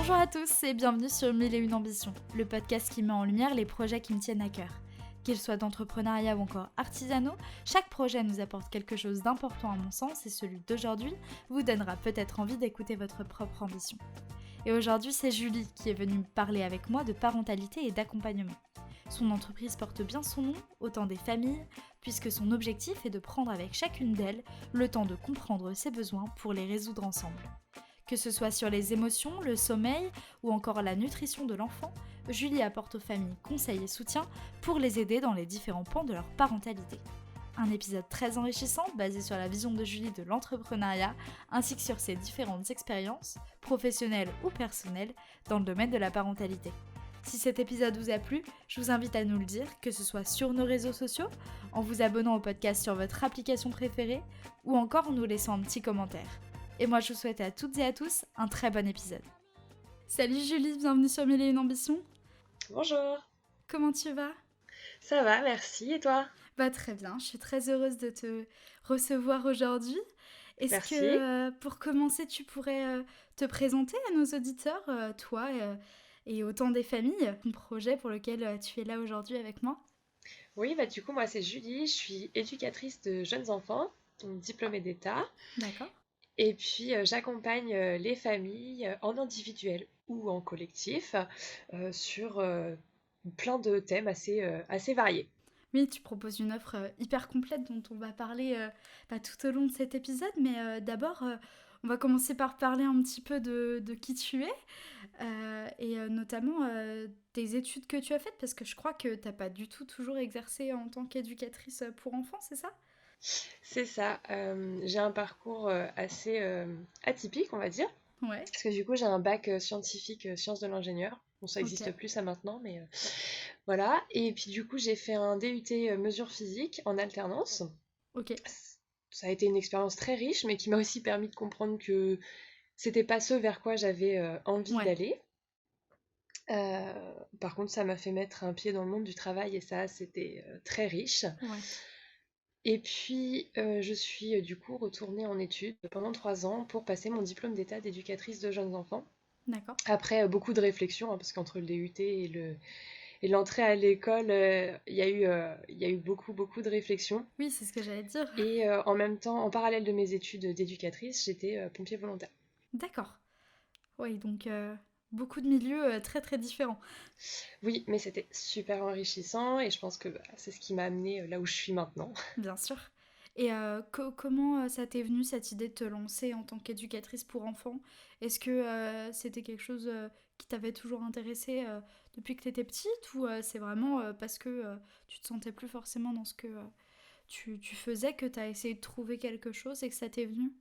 Bonjour à tous et bienvenue sur 1001 ambitions, le podcast qui met en lumière les projets qui me tiennent à cœur. Qu'ils soient d'entrepreneuriat ou encore artisanaux, chaque projet nous apporte quelque chose d'important à mon sens et celui d'aujourd'hui vous donnera peut-être envie d'écouter votre propre ambition. Et aujourd'hui, c'est Julie qui est venue me parler avec moi de parentalité et d'accompagnement. Son entreprise porte bien son nom, autant des familles, puisque son objectif est de prendre avec chacune d'elles le temps de comprendre ses besoins pour les résoudre ensemble. Que ce soit sur les émotions, le sommeil ou encore la nutrition de l'enfant, Julie apporte aux familles conseils et soutien pour les aider dans les différents pans de leur parentalité. Un épisode très enrichissant basé sur la vision de Julie de l'entrepreneuriat ainsi que sur ses différentes expériences, professionnelles ou personnelles, dans le domaine de la parentalité. Si cet épisode vous a plu, je vous invite à nous le dire, que ce soit sur nos réseaux sociaux, en vous abonnant au podcast sur votre application préférée ou encore en nous laissant un petit commentaire. Et moi je vous souhaite à toutes et à tous un très bon épisode. Salut Julie, bienvenue sur 1001 ambitions. Bonjour. Comment tu vas ? Ça va, merci. Et toi ? Bah très bien, je suis très heureuse de te recevoir aujourd'hui. Est-ce Merci. que pour commencer tu pourrais te présenter à nos auditeurs, toi et autant des familles, ton projet pour lequel tu es là aujourd'hui avec moi ? Oui, du coup, moi, c'est Julie. Je suis éducatrice de jeunes enfants, donc diplômée d'État. D'accord. Et puis, j'accompagne les familles en individuel ou en collectif sur plein de thèmes assez variés. Oui, tu proposes une offre hyper complète dont on va parler tout au long de cet épisode, mais d'abord, on va commencer par parler un petit peu de qui tu es et notamment des études que tu as faites, parce que je crois que tu n'as pas du tout toujours exercé en tant qu'éducatrice pour enfants, c'est ça ? C'est ça. J'ai un parcours assez atypique, on va dire. Ouais, Parce que du coup, j'ai un bac scientifique, sciences de l'ingénieur. Bon, ça ok, n'existe plus ça maintenant, mais voilà. Et puis du coup, j'ai fait un DUT mesures physiques en alternance. ok, Ça a été une expérience très riche, mais qui m'a aussi permis de comprendre que c'était pas ce vers quoi j'avais envie ouais, d'aller. Par contre, ça m'a fait mettre un pied dans le monde du travail et ça, c'était très riche. ouais, Et puis, je suis du coup retournée en études pendant 3 ans pour passer mon diplôme d'état d'éducatrice de jeunes enfants. d'accord. Après beaucoup de réflexions, parce qu'entre le DUT et l'entrée à l'école, il y a eu beaucoup de réflexions. Oui, c'est ce que j'allais dire. Et en même temps, en parallèle de mes études d'éducatrice, j'étais pompier volontaire. D'accord. Oui, donc beaucoup de milieux très très différents. Oui, mais c'était super enrichissant et je pense que c'est ce qui m'a amenée là où je suis maintenant. Bien sûr. Et comment ça t'est venu cette idée de te lancer en tant qu'éducatrice pour enfants ? Est-ce que c'était quelque chose qui t'avait toujours intéressé depuis que t'étais petite ou c'est vraiment parce que tu te sentais plus forcément dans ce que tu faisais que t'as essayé de trouver quelque chose et que ça t'est venu ?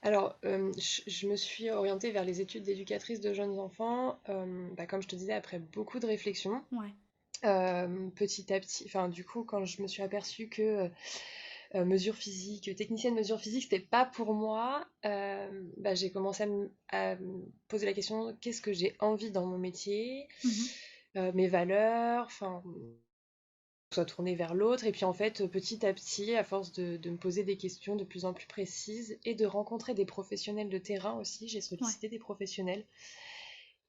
Alors, je me suis orientée vers les études d'éducatrice de jeunes enfants, comme je te disais, après beaucoup de réflexions. Ouais, Petit à petit, enfin du coup, quand je me suis aperçue que mesure physique, technicienne mesure physique, c'était pas pour moi, j'ai commencé à me poser la question, qu'est-ce que j'ai envie dans mon métier, mhm, mes valeurs, enfin soit tournée vers l'autre. Et puis en fait, petit à petit, à force de me poser des questions de plus en plus précises et de rencontrer des professionnels de terrain aussi, j'ai ouais, sollicité des professionnels.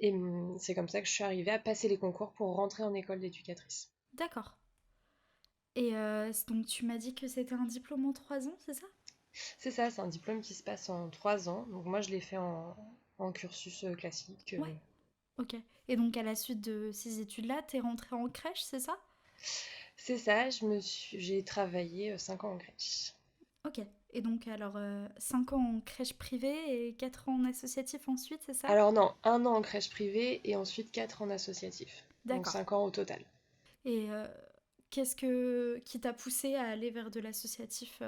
Et c'est comme ça que je suis arrivée à passer les concours pour rentrer en école d'éducatrice. d'accord. Et donc tu m'as dit que c'était un diplôme en 3 ans, c'est ça ? C'est ça, c'est un diplôme qui se passe en 3 ans. Donc moi, je l'ai fait en cursus classique. Ouais, ok. Et donc à la suite de ces études-là, t'es rentrée en crèche, c'est ça ? C'est ça, j'ai travaillé 5 ans en crèche. Ok. Et donc, alors, 5 ans en crèche privée et 4 ans en associatif ensuite, c'est ça ? Alors non, 1 an en crèche privée et ensuite 4 en associatif. Donc D'accord. 5 ans au total. Et qui t'a poussé à aller vers de l'associatif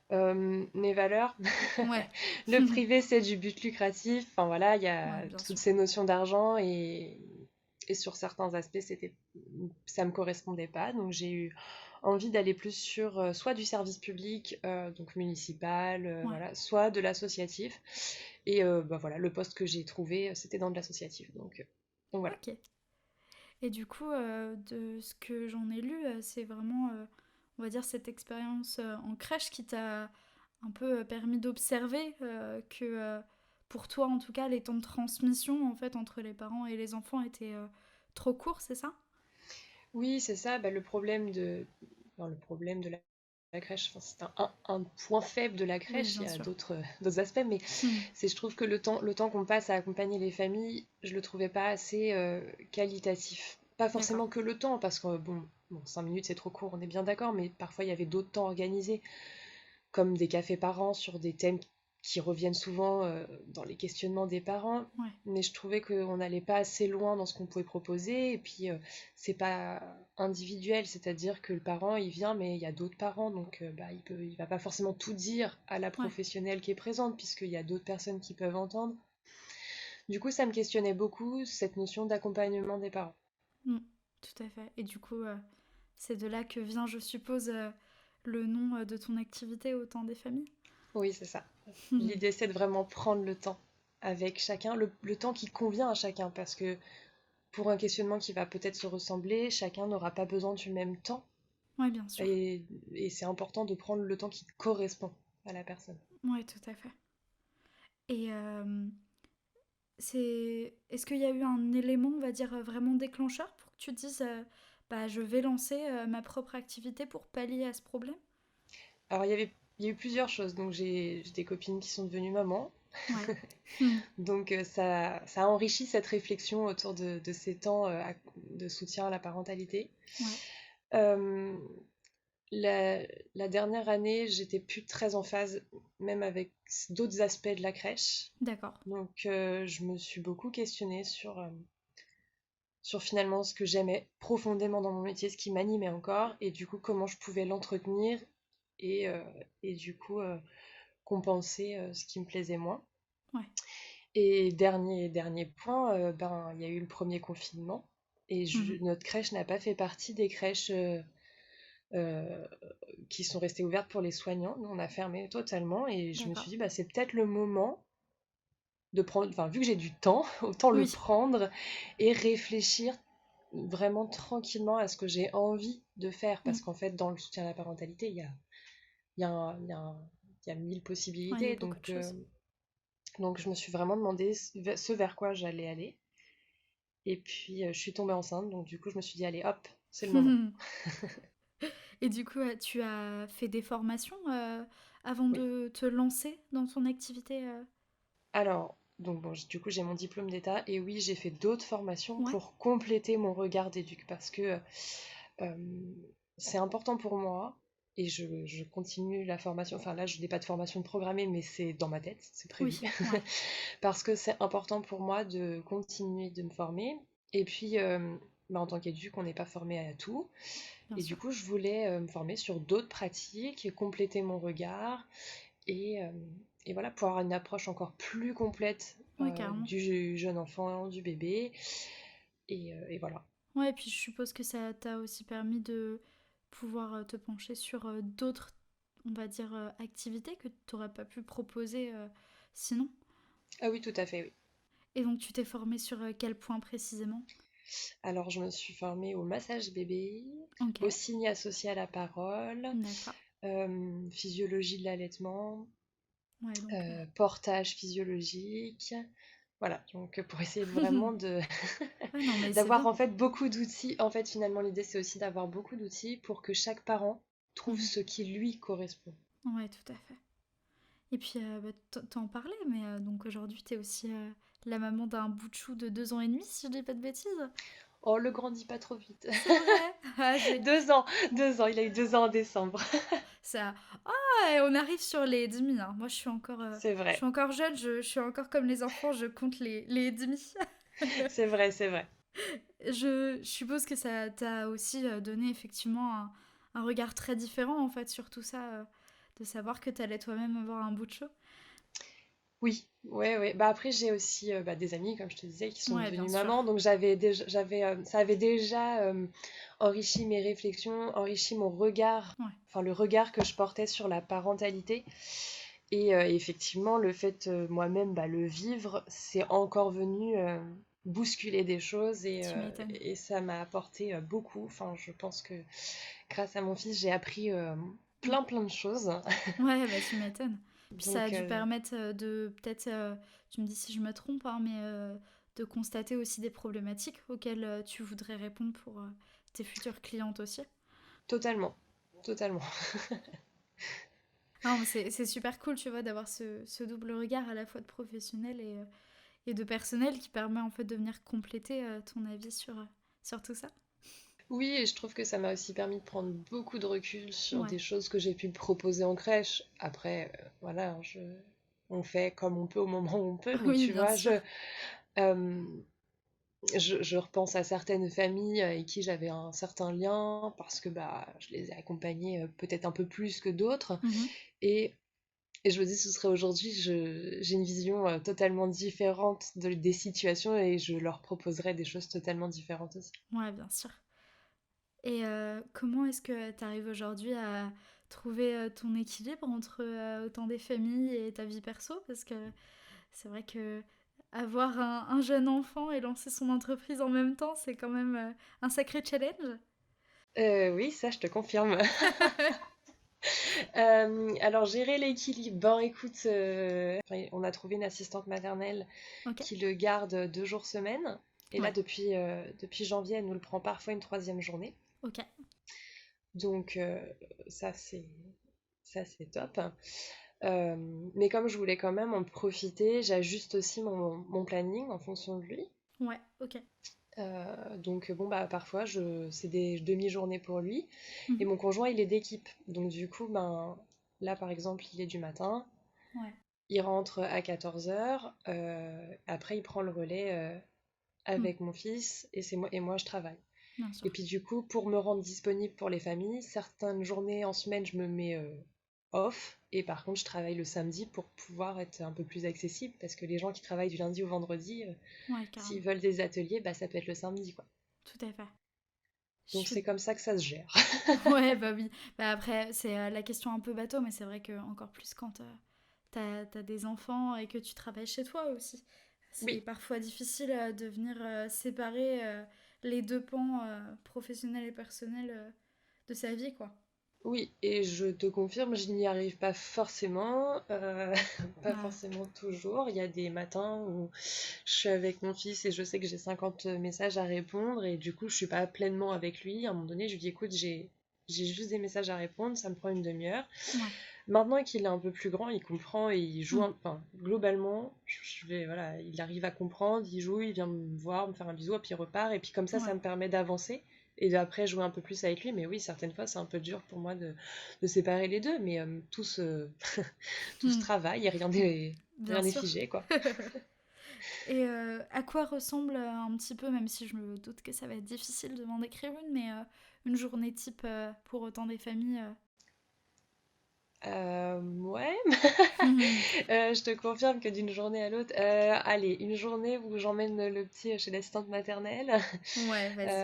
Mes valeurs, Ouais. le privé c'est du but lucratif, enfin voilà, il y Ouais, a bien toutes sûr. ces notions d'argent et sur certains aspects ça me correspondait pas, donc j'ai eu envie d'aller plus sur soit du service public, donc municipal, Ouais. voilà, soit de l'associatif, et voilà, le poste que j'ai trouvé c'était dans de l'associatif, donc voilà. Ok. Et du coup, de ce que j'en ai lu, c'est vraiment, on va dire, cette expérience en crèche qui t'a un peu permis d'observer que pour toi en tout cas, les temps de transmission en fait entre les parents et les enfants étaient trop courts, c'est ça? Oui, c'est ça. Bah, le problème de la crèche, enfin, c'est un point faible de la Oui, crèche. Il bien y a sûr. d'autres aspects, mais Hmm. je trouve que le temps qu'on passe à accompagner les familles, je le trouvais pas assez qualitatif. Pas D'accord. forcément que le temps, parce que bon, 5 minutes c'est trop court, on est bien d'accord, mais parfois il y avait d'autres temps organisés, comme des cafés parents sur des thèmes qui reviennent souvent dans les questionnements des parents. Ouais. Mais je trouvais qu'on n'allait pas assez loin dans ce qu'on pouvait proposer. Et puis, c'est pas individuel, c'est-à-dire que le parent, il vient, mais il y a d'autres parents. Donc, bah, il va pas forcément tout dire à la Ouais. professionnelle qui est présente, puisqu'il y a d'autres personnes qui peuvent entendre. Du coup, ça me questionnait beaucoup, cette notion d'accompagnement des parents. Hmm. Tout à fait. Et du coup, c'est de là que vient, je suppose, le nom de ton activité au temps des familles. Oui, c'est ça. Hmm. L'idée, c'est de vraiment prendre le temps avec chacun, le temps qui convient à chacun, parce que pour un questionnement qui va peut-être se ressembler, chacun n'aura pas besoin du même temps. Ouais, bien sûr. Et, et c'est important de prendre le temps qui correspond à la personne. Ouais, tout à fait. Et est-ce qu'il y a eu un élément, on va dire, vraiment déclencheur pour que tu te dises, bah, je vais lancer ma propre activité pour pallier à ce problème? Alors, il y a eu plusieurs choses. Donc, j'ai des copines qui sont devenues mamans. Ouais. Hmm. Donc, ça a enrichi cette réflexion autour de ces temps de soutien à la parentalité. Ouais. Euh, la, la dernière année, j'étais plus très en phase, même avec d'autres aspects de la crèche. D'accord. Donc, je me suis beaucoup questionnée sur finalement ce que j'aimais profondément dans mon métier, ce qui m'animait encore, et du coup comment je pouvais l'entretenir et, euh, et du coup compenser ce qui me plaisait moins. Ouais. Et dernier point, ben, il y a eu le premier confinement, et Mhm. notre crèche n'a pas fait partie des crèches euh, qui sont restées ouvertes pour les soignants. Nous, on a fermé totalement, et je me D'accord. suis dit, bah, c'est peut-être le moment de prendre, enfin, vu que j'ai du temps, autant le Oui. prendre et réfléchir vraiment tranquillement à ce que j'ai envie de faire. Mm. Parce qu'en fait, dans le soutien à la parentalité, il y a, un- il y a un- il y a 1000 Ouais, il y a possibilités. beaucoup de choses. Donc, je me suis vraiment demandé ce vers quoi j'allais aller. Et puis, je suis tombée enceinte. Donc, du coup, je me suis dit, allez, hop, c'est le moment. Et du coup, tu as fait des formations avant Oui. de te lancer dans ton activité Alors, donc, bon, du coup, j'ai mon diplôme d'État. Et oui, j'ai fait d'autres formations Ouais. pour compléter mon regard d'éduc. Parce que Euh, c'est important pour moi et je continue la formation. Enfin là, je n'ai pas de formation programmée, mais c'est dans ma tête, c'est prévu. Oui. Ouais. Parce que c'est important pour moi de continuer de me former. Et puis, bah, en tant qu'éduc, on n'est pas formé à tout. Bien Et du sûr. coup, je voulais me former sur d'autres pratiques, compléter mon regard et, euh, et voilà, pour avoir une approche encore plus complète Ouais, carrément. du jeune enfant, du bébé. Et voilà. Ouais, et puis je suppose que ça t'a aussi permis de pouvoir te pencher sur d'autres, on va dire, activités que tu n'aurais pas pu proposer sinon. Ah oui, tout à fait, oui. Et donc tu t'es formée sur quel point précisément? Alors, je me suis formée au massage bébé, Ok, au signe associé à la parole, d'accord. physiologie de l'allaitement, Ouais, donc... portage physiologique. Voilà, donc pour essayer ouais, vraiment non, mais c'est d'avoir bien. en fait beaucoup d'outils. En fait, finalement, l'idée c'est aussi d'avoir beaucoup d'outils pour que chaque parent trouve Mhm. ce qui lui correspond. Ouais, tout à fait. Et puis, bah, t'en parlais, mais donc aujourd'hui, t'es aussi la maman d'un bout de chou de 2 ans et demi, si je dis pas de bêtises. Oh, le grandit pas trop vite. C'est vrai. Ah, j'ai... 2 ans, 2 ans, il a eu 2 ans en décembre. Ça... Ah, et on arrive sur les demi, hein. Moi, C'est je suis vrai, encore jeune, je suis encore comme les enfants, je compte les demi. c'est vrai, c'est vrai. Je suppose que ça t'a aussi donné effectivement un regard très différent, en fait, sur tout ça, de savoir que t'allais toi-même avoir un bout de chou. Oui, ouais, ouais. Bah après, j'ai aussi bah, des amis, comme je te disais, qui sont Ouais, bien devenus sûr. mamans. Donc ça avait déjà enrichi mes réflexions, enrichi mon regard, Ouais. enfin le regard que je portais sur la parentalité. Et effectivement, le fait moi-même bah, le vivre, c'est encore venu bousculer des choses Tu m'étonnes. et ça m'a apporté beaucoup. Enfin, je pense que grâce à mon fils, j'ai appris Mm. plein plein de choses. Ouais, bah tu m'étonnes. Puis ça a Donc, dû permettre de peut-être, tu me dis si je me trompe, hein, mais de constater aussi des problématiques auxquelles tu voudrais répondre pour tes futures clientes aussi. totalement, totalement. Non, mais c'est super cool, tu vois, d'avoir ce double regard à la fois de professionnel et de personnel qui permet en fait de venir compléter ton avis sur tout ça. Oui, et je trouve que ça m'a aussi permis de prendre beaucoup de recul sur Ouais. des choses que j'ai pu proposer en crèche. Après, voilà, on fait comme on peut au moment où on peut, mais Oui, tu bien vois, sûr. euh, je repense à certaines familles avec qui j'avais un certain lien parce que bah, je les ai accompagnées peut-être un peu plus que d'autres. Mhm. Et, et je me dis, ce serait aujourd'hui, j'ai une vision totalement différente des situations et je leur proposerais des choses totalement différentes aussi. Ouais, bien sûr. Et comment est-ce que tu arrives aujourd'hui à trouver ton équilibre entre autant des familles et ta vie perso? Parce que c'est vrai que avoir un jeune enfant et lancer son entreprise en même temps, c'est quand même un sacré challenge. Oui, ça, je te confirme. Alors, gérer l'équilibre. Bon, écoute, enfin, on a trouvé une assistante maternelle Ok, qui le garde 2 jours semaine. Et là, ouais, depuis janvier, elle nous le prend parfois une troisième journée. ok. Donc, ça, c'est ça, c'est top. Euh, mais comme je voulais quand même en profiter, j'ajuste aussi mon planning en fonction de lui. Ouais, ok. Donc, bon, bah, parfois, c'est des demi-journées pour lui. Et Mhm. mon conjoint, il est d'équipe. Donc, du coup, ben, là, par exemple, il est du matin. Ouais. Il rentre à 14h. Après, il prend le relais Mm. avec mon fils et moi, je travaille. Bien sûr. Et puis, du coup, pour me rendre disponible pour les familles, certaines journées en semaine, je me mets off. Et par contre, je travaille le samedi pour pouvoir être un peu plus accessible parce que les gens qui travaillent du lundi au vendredi, Ouais, s'ils carrément. veulent des ateliers, bah, ça peut être le samedi, quoi. Tout à fait. Je Donc, suis c'est comme ça que ça se gère. ouais, bah oui. Bah après, c'est la question un peu bateau, mais c'est vrai que encore plus quand t'as des enfants et que tu travailles chez toi aussi. C'est Oui, parfois difficile de venir séparer les deux pans professionnels et personnels de sa vie, quoi. oui, et je te confirme, je n'y arrive pas forcément, pas Ouais, forcément toujours. Il y a des matins où je suis avec mon fils et je sais que j'ai 50 messages à répondre et du coup je suis pas pleinement avec lui. À un moment donné, je lui dis écoute, j'ai juste des messages à répondre, ça me prend une demi-heure. ouais. Maintenant qu'il est un peu plus grand, il comprend et il joue, Mm. enfin, globalement, voilà, il arrive à comprendre, il joue, il vient me voir, me faire un bisou, et puis il repart, et puis comme ça Ouais. me permet d'avancer et d'après jouer un peu plus avec lui. Mais oui, certaines fois, c'est un peu dur pour moi de séparer les deux, mais tout se Mm. travaille et Bien rien n'est sûr. figé, quoi. Et à quoi ressemble un petit peu, même si je me doute que ça va être difficile de m'en décrire une, mais une journée type pour autant des familles Ouais, Mhm. je te confirme que d'une journée à l'autre, allez, une journée où j'emmène le petit chez l'assistante maternelle. Ouais, vas-y.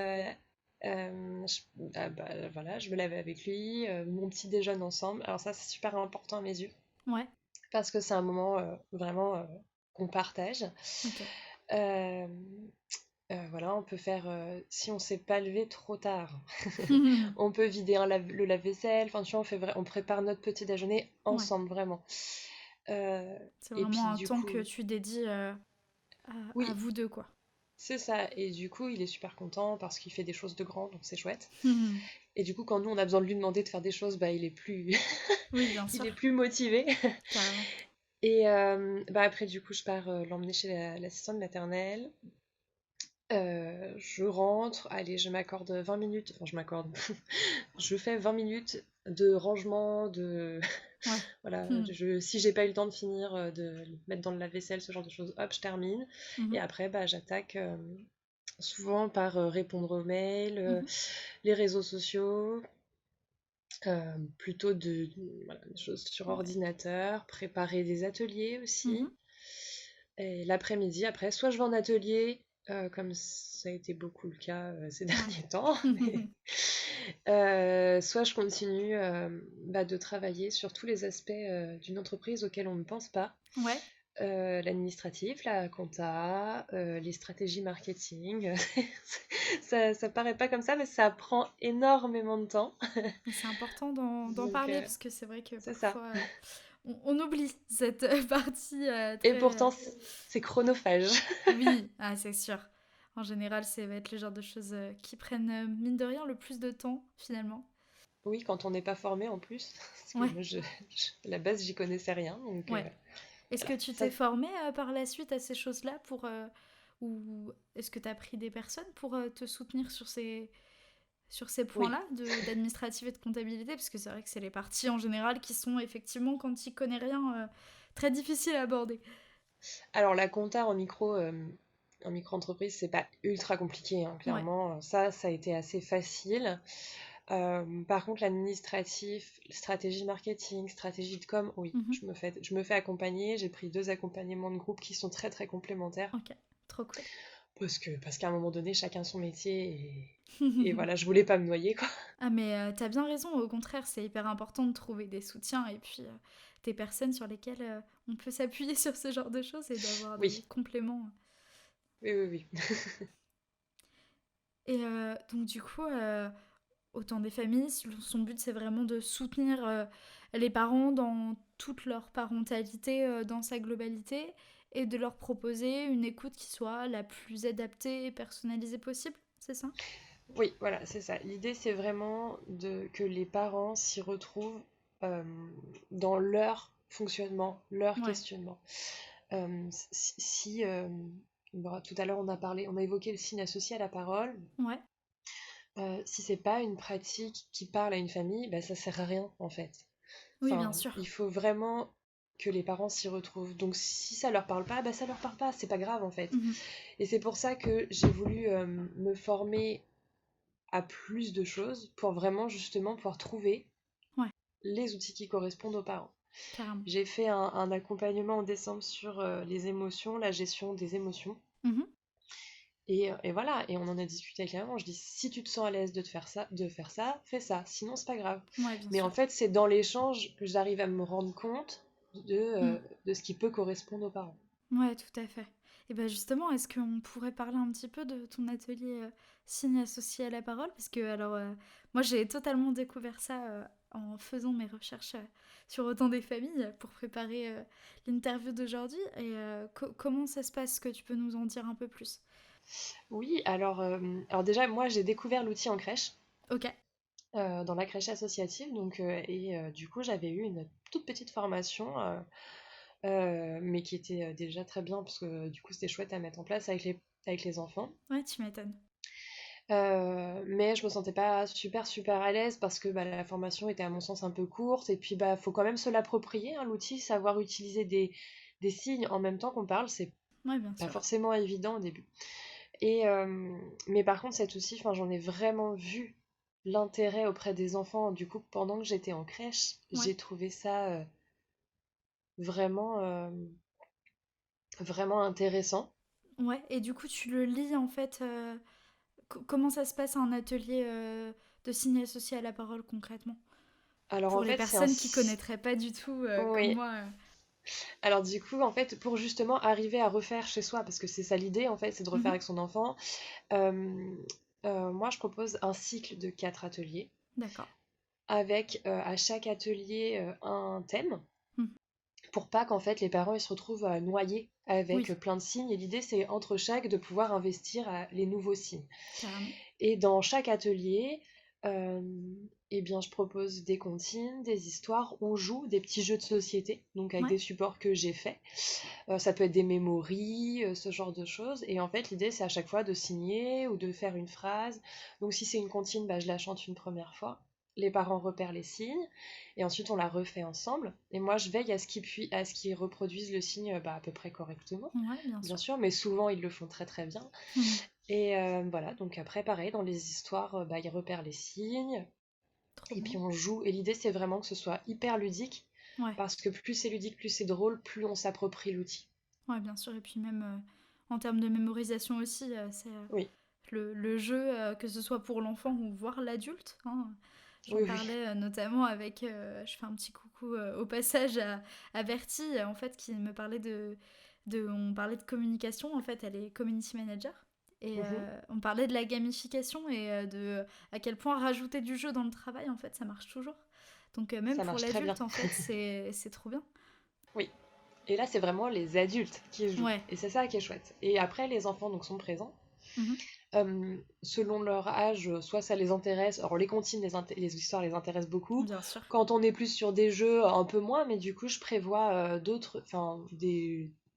Euh, bah, voilà, je me lève avec lui, mon petit déjeune ensemble. Alors ça, c'est super important à mes yeux, Ouais, parce que c'est un moment vraiment qu'on partage. ok. Euh, voilà, on peut faire, si on s'est pas levé trop tard, on peut vider le lave-vaisselle. Enfin, tu vois, on prépare notre petit déjeuner Ouais, ensemble, vraiment. Euh, c'est et vraiment puis un du temps que coup, tu dédies à oui, vous deux, quoi. c'est ça. Et du coup, il est super content parce qu'il fait des choses de grand, donc c'est chouette. Mhm. Et du coup, quand nous, on a besoin de lui demander de faire des choses, bah, il est plus, Oui, bien il sûr, est plus motivé. carrément. Et bah, après, du coup, je pars l'emmener chez l'assistante maternelle. Je rentre, allez, je m'accorde 20 minutes, enfin je m'accorde, je fais 20 minutes de rangement, Ouais. voilà, Mhm. si j'ai pas eu le temps de finir, de le mettre dans le lave-vaisselle, ce genre de choses, hop, je termine. Et Mhm. après, bah, j'attaque souvent par répondre aux mails, Mhm. les réseaux sociaux, plutôt voilà, des choses sur Ouais. ordinateur, préparer des ateliers Mhm. aussi. Et l'après-midi, après, soit je vais en atelier, comme ça a été beaucoup le cas ces Ouais. derniers temps, mais, soit je continue bah, de travailler sur tous les aspects d'une entreprise auxquels on ne pense pas. Ouais. L'administratif, la compta, les stratégies marketing. Ça paraît pas comme ça, mais ça prend énormément de temps. Mais c'est important d'en Donc, parler parce que c'est vrai que c'est ça. parfois on oublie cette partie Et très... pourtant, c'est chronophage. Oui, ah, c'est sûr. En général, ça va être le genre de choses qui prennent, mine de rien, le plus de temps, finalement. Oui, quand on n'est pas formé en plus, parce que Ouais, moi, à la base, j'y connaissais rien, donc ouais. Est-ce que voilà. tu Ça, t'es formé par la suite à ces choses-là pour... ou est-ce que tu as pris des personnes pour te soutenir sur ces oui. points-là d'administratif et de comptabilité? Parce que c'est vrai que c'est les parties en général qui sont effectivement, quand tu connais rien, très difficiles à aborder. Alors, la compta en micro-entreprise, c'est pas ultra compliqué, hein, Ouais. clairement. Ça a été assez facile. Par contre, l'administratif, stratégie marketing, stratégie de com, oui, Mhm. je me fais accompagner. J'ai pris 2 accompagnements de groupe qui sont très très complémentaires. Ok, trop cool. Parce qu'à un moment donné, chacun son métier et voilà, je voulais pas me noyer, quoi. Ah mais t'as bien raison, au contraire, c'est hyper important de trouver des soutiens et puis des personnes sur lesquelles on peut s'appuyer sur ce genre de choses et d'avoir des Oui, compléments. oui, oui, oui. Et donc du coup, autant des familles, son but c'est vraiment de soutenir les parents dans toute leur parentalité, dans sa globalité, et de leur proposer une écoute qui soit la plus adaptée et personnalisée possible, c'est ça? Oui, voilà, c'est ça. L'idée, c'est vraiment que les parents s'y retrouvent euh, dans leur fonctionnement, leur Ouais, questionnement. Bon, tout à l'heure, on a évoqué le signe associé à la parole. ouais, Si c'est pas une pratique qui parle à une famille, bah, ça sert à rien, en fait. oui bien Enfin, sûr. il faut vraiment que les parents s'y retrouvent. Donc, si ça leur parle pas, bah, ça leur parle pas, c'est pas grave, en fait. Mhm. Et c'est pour ça que j'ai voulu me former à plus de choses pour vraiment justement pouvoir trouver Ouais, les outils qui correspondent aux parents. carrément. J'ai fait un accompagnement en décembre sur les émotions, la gestion des émotions. Mhm. Et voilà, et on en a discuté avec la maman. Je dis, si tu te sens à l'aise de faire ça, fais ça. Sinon, c'est pas grave. Ouais, bien Mais en sûr. fait, c'est dans l'échange que j'arrive à me rendre compte de, Mm. euh, de ce qui peut correspondre aux parents. Ouais, tout à fait. Et bien justement, est-ce qu'on pourrait parler un petit peu de ton atelier signe associé à la parole? Parce que alors, moi j'ai totalement découvert ça en faisant mes recherches sur Autant des familles pour préparer l'interview d'aujourd'hui. Et comment ça se passe? Est-ce que tu peux nous en dire un peu plus? Oui, alors déjà, moi, j'ai découvert l'outil en crèche. Ok, Dans la crèche associative. Du coup, j'avais eu une toute petite formation, mais qui était déjà très bien, parce que du coup, c'était chouette à mettre en place avec les enfants. ouais, tu m'étonnes. Mais je me sentais pas super super à l'aise parce que bah, la formation était à mon sens un peu courte. Et puis, bah, faut quand même se l'approprier, hein, l'outil, savoir utiliser des signes en même temps qu'on parle, c'est Ouais, bien pas sûr. forcément évident au début. Mais par contre, cet outil, enfin, j'en ai vraiment vu l'intérêt auprès des enfants. Du coup, pendant que j'étais en crèche, Ouais, j'ai trouvé ça vraiment, vraiment intéressant. ouais. Et du coup, tu le lis en fait. Comment ça se passe un atelier de signe associé à la parole concrètement? Alors Pour en les fait, personnes qui connaîtraient pas du tout comme Oui. moi. Alors du coup, en fait, pour justement arriver à refaire chez soi, parce que c'est ça l'idée, en fait, c'est de refaire Mhm. avec son enfant, euh, moi, je propose un cycle de 4 ateliers, D'accord. avec à chaque atelier un thème, Mhm. pour pas qu'en fait les parents ils se retrouvent noyés avec Oui, plein de signes. Et l'idée, c'est entre chaque de pouvoir investir les nouveaux signes. carrément. Et dans chaque atelier, euh, eh bien, je propose des comptines, des histoires, on joue des petits jeux de société, donc avec Ouais, des supports que j'ai faits. Ça peut être des mémories, ce genre de choses. Et en fait, l'idée, c'est à chaque fois de signer ou de faire une phrase. Donc si c'est une comptine, bah, je la chante une première fois. Les parents repèrent les signes et ensuite on la refait ensemble. Et moi, je veille à ce qu'ils reproduisent le signe bah, à peu près correctement, ouais, bien bien sûr. sûr, mais souvent ils le font très très bien. Mhm. Et voilà, donc après, pareil, dans les histoires, bah, ils repèrent les signes, Trop et puis bien. on joue. Et l'idée, c'est vraiment que ce soit hyper ludique, Ouais, parce que plus c'est ludique, plus c'est drôle, plus on s'approprie l'outil. ouais, bien sûr. Et puis même en termes de mémorisation aussi, c'est Oui, le jeu, que ce soit pour l'enfant ou voire l'adulte, hein. J'en oui, oui. parlais notamment avec, je fais un petit coucou au passage à Bertie, en fait, qui me parlait on parlait de communication, en fait, elle est community manager. Et Mhm. on parlait de la gamification et de à quel point rajouter du jeu dans le travail, en fait, ça marche toujours. Donc même Ça pour marche très bien. l'adulte, en fait, c'est trop bien. Oui. Et là, c'est vraiment les adultes qui jouent. Ouais. Et c'est ça qui est chouette. Et après, les enfants donc, sont présents. Mhm. Selon leur âge, soit ça les intéresse. Alors, les comptines, les histoires les intéressent beaucoup. Bien sûr. Quand on est plus sur des jeux, un peu moins. Mais du coup, je prévois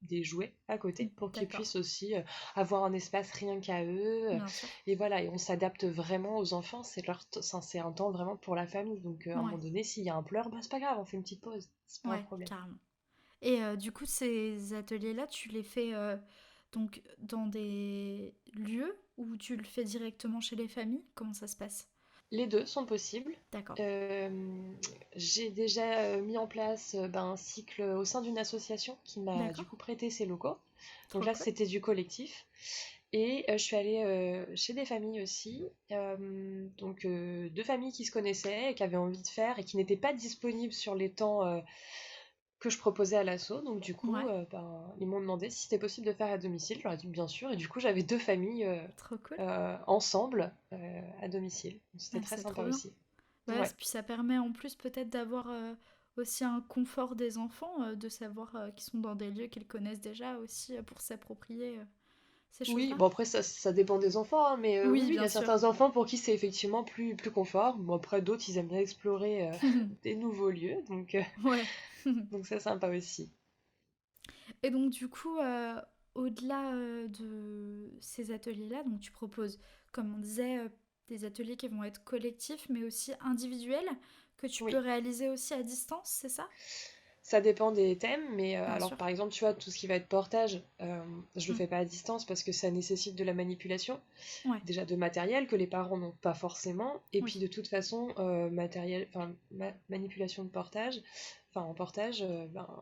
des jouets à côté pour qu'ils D'accord. puissent aussi avoir un espace rien qu'à eux. Bien sûr. Et voilà, et on s'adapte vraiment aux enfants. C'est un temps vraiment pour la famille. Donc, à un Ouais. moment donné, s'il y a un pleur, bah, c'est pas grave, on fait une petite pause. C'est pas un Ouais, problème. carrément. Et du coup, ces ateliers-là, tu les fais donc dans des lieux ou tu le fais directement chez les familles? Comment ça se passe? Les deux sont possibles. D'accord. Euh, j'ai déjà mis en place un cycle au sein d'une association qui m'a du D'accord. coup prêté ses locaux. Donc Trop là, cool. c'était du collectif. Et je suis allée chez des familles aussi. Deux familles qui se connaissaient et qui avaient envie de faire et qui n'étaient pas disponibles sur les temps que je proposais à l'asso. Donc du coup, Ouais. ils m'ont demandé si c'était possible de faire à domicile. Je leur ai dit bien sûr. Et du coup, j'avais deux familles Trop cool. ensemble à domicile. C'était Ouais, très c'est sympa trop bien. aussi. Ouais, Ouais. puis ça permet en plus peut-être d'avoir aussi un confort des enfants, de savoir qu'ils sont dans des lieux qu'ils connaissent déjà aussi pour s'approprier ces Oui, choses-là. bon après ça dépend des enfants, hein, mais oui, Oui, oui, il y bien a sûr. certains enfants pour qui c'est effectivement plus confort. Bon après d'autres ils aiment bien explorer des nouveaux lieux, Ouais. donc c'est sympa aussi. Et donc du coup, au-delà de ces ateliers-là, donc tu proposes, comme on disait, des ateliers qui vont être collectifs, mais aussi individuels, que tu peux Oui, réaliser aussi à distance, c'est ça? ça dépend des thèmes, mais Bien alors sûr. par exemple tu vois tout ce qui va être portage, je le Mm. fais pas à distance parce que ça nécessite de la manipulation, Ouais, déjà de matériel que les parents n'ont pas forcément, et puis oui, de toute façon manipulation de portage, enfin en portage,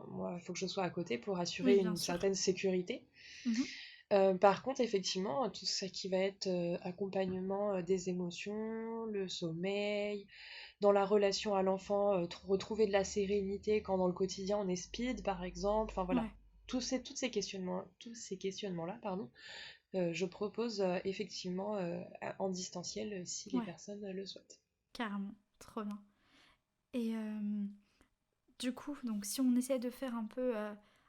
moi il faut que je sois à côté pour oui, assurer bien une sûr. certaine sécurité. Mhm. Par contre, effectivement, tout ce qui va être accompagnement des émotions, le sommeil, dans la relation à l'enfant, retrouver de la sérénité quand dans le quotidien on est speed, par exemple. Enfin voilà, Ouais, tous ces questionnements-là, pardon, je propose effectivement en distanciel si les ouais, personnes le souhaitent. carrément, trop bien. Et du coup, donc si on essaie de faire un peu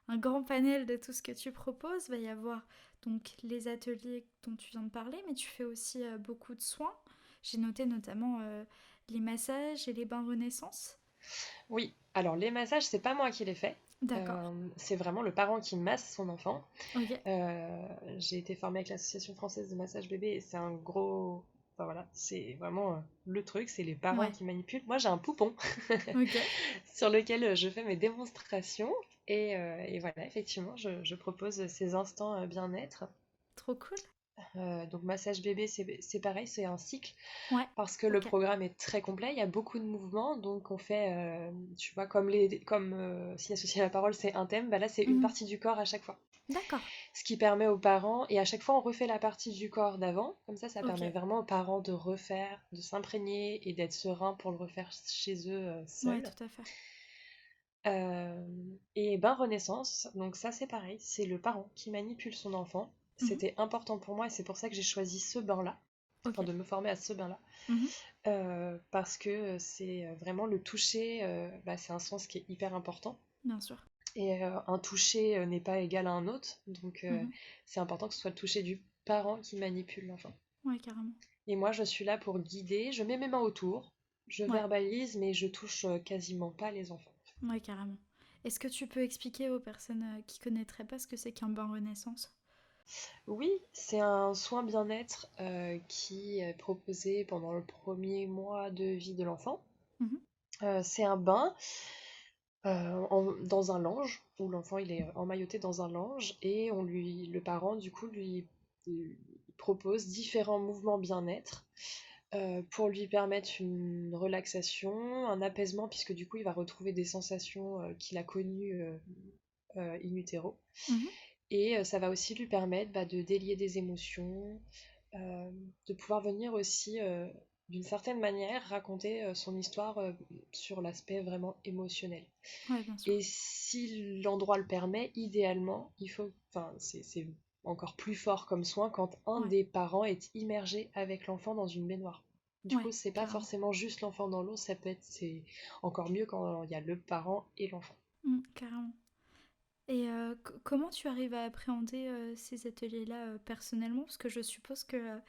un grand panel de tout ce que tu proposes, va y avoir donc les ateliers dont tu viens de parler, mais tu fais aussi beaucoup de soins. J'ai noté notamment les massages et les bains renaissance. Oui, alors les massages, c'est pas moi qui les fais. D'accord. C'est vraiment le parent qui masse son enfant. Ok. J'ai été formée avec l'Association française de massage bébé et c'est un gros. Enfin voilà, c'est vraiment le truc, c'est les parents Ouais. qui manipulent. Moi j'ai un poupon Ok. sur lequel je fais mes démonstrations et voilà, effectivement, je propose ces instants bien-être. Trop cool. Donc massage bébé, c'est pareil, c'est un cycle Ouais. parce que le Ok. programme est très complet, il y a beaucoup de mouvements, donc on fait, tu vois, comme si associer la parole c'est un thème, bah là c'est une Mhm. partie du corps à chaque fois. D'accord. Ce qui permet aux parents, et à chaque fois on refait la partie du corps d'avant, comme ça Ok. permet vraiment aux parents de refaire, de s'imprégner et d'être sereins pour le refaire chez eux Ouais, seuls. tout à fait. Et bain renaissance, donc ça c'est pareil, c'est le parent qui manipule son enfant. Mhm. C'était important pour moi et c'est pour ça que j'ai choisi ce bain-là, Ok. enfin de me former à ce bain-là. Mhm. Parce que c'est vraiment le toucher, c'est un sens qui est hyper important. Bien sûr. Et un toucher n'est pas égal à un autre, donc Mhm. c'est important que ce soit le toucher du parent qui manipule l'enfant. Ouais, carrément. Et moi, je suis là pour guider, je mets mes mains autour, je Ouais. verbalise, mais je touche quasiment pas les enfants. Ouais, carrément. Est-ce que tu peux expliquer aux personnes qui connaîtraient pas ce que c'est qu'un bain renaissance? Oui, c'est un soin bien-être qui est proposé pendant le premier mois de vie de l'enfant. Mhm. C'est un bain dans un lange, où l'enfant il est emmailloté dans un lange, et le parent du coup lui propose différents mouvements bien-être pour lui permettre une relaxation, un apaisement, puisque du coup il va retrouver des sensations qu'il a connues in utero. Mhm. Et ça va aussi lui permettre de délier des émotions, euh, de pouvoir venir aussi, d'une certaine manière, raconter son histoire sur l'aspect vraiment émotionnel. Ouais, bien sûr. Et si l'endroit le permet, idéalement, c'est encore plus fort comme soin quand un Ouais. des parents est immergé avec l'enfant dans une baignoire. Du Ouais, coup, c'est pas carrément. forcément juste l'enfant dans l'eau, c'est encore mieux quand il y a le parent et l'enfant. Carrément. Et comment tu arrives à appréhender ces ateliers-là personnellement? Parce que je suppose que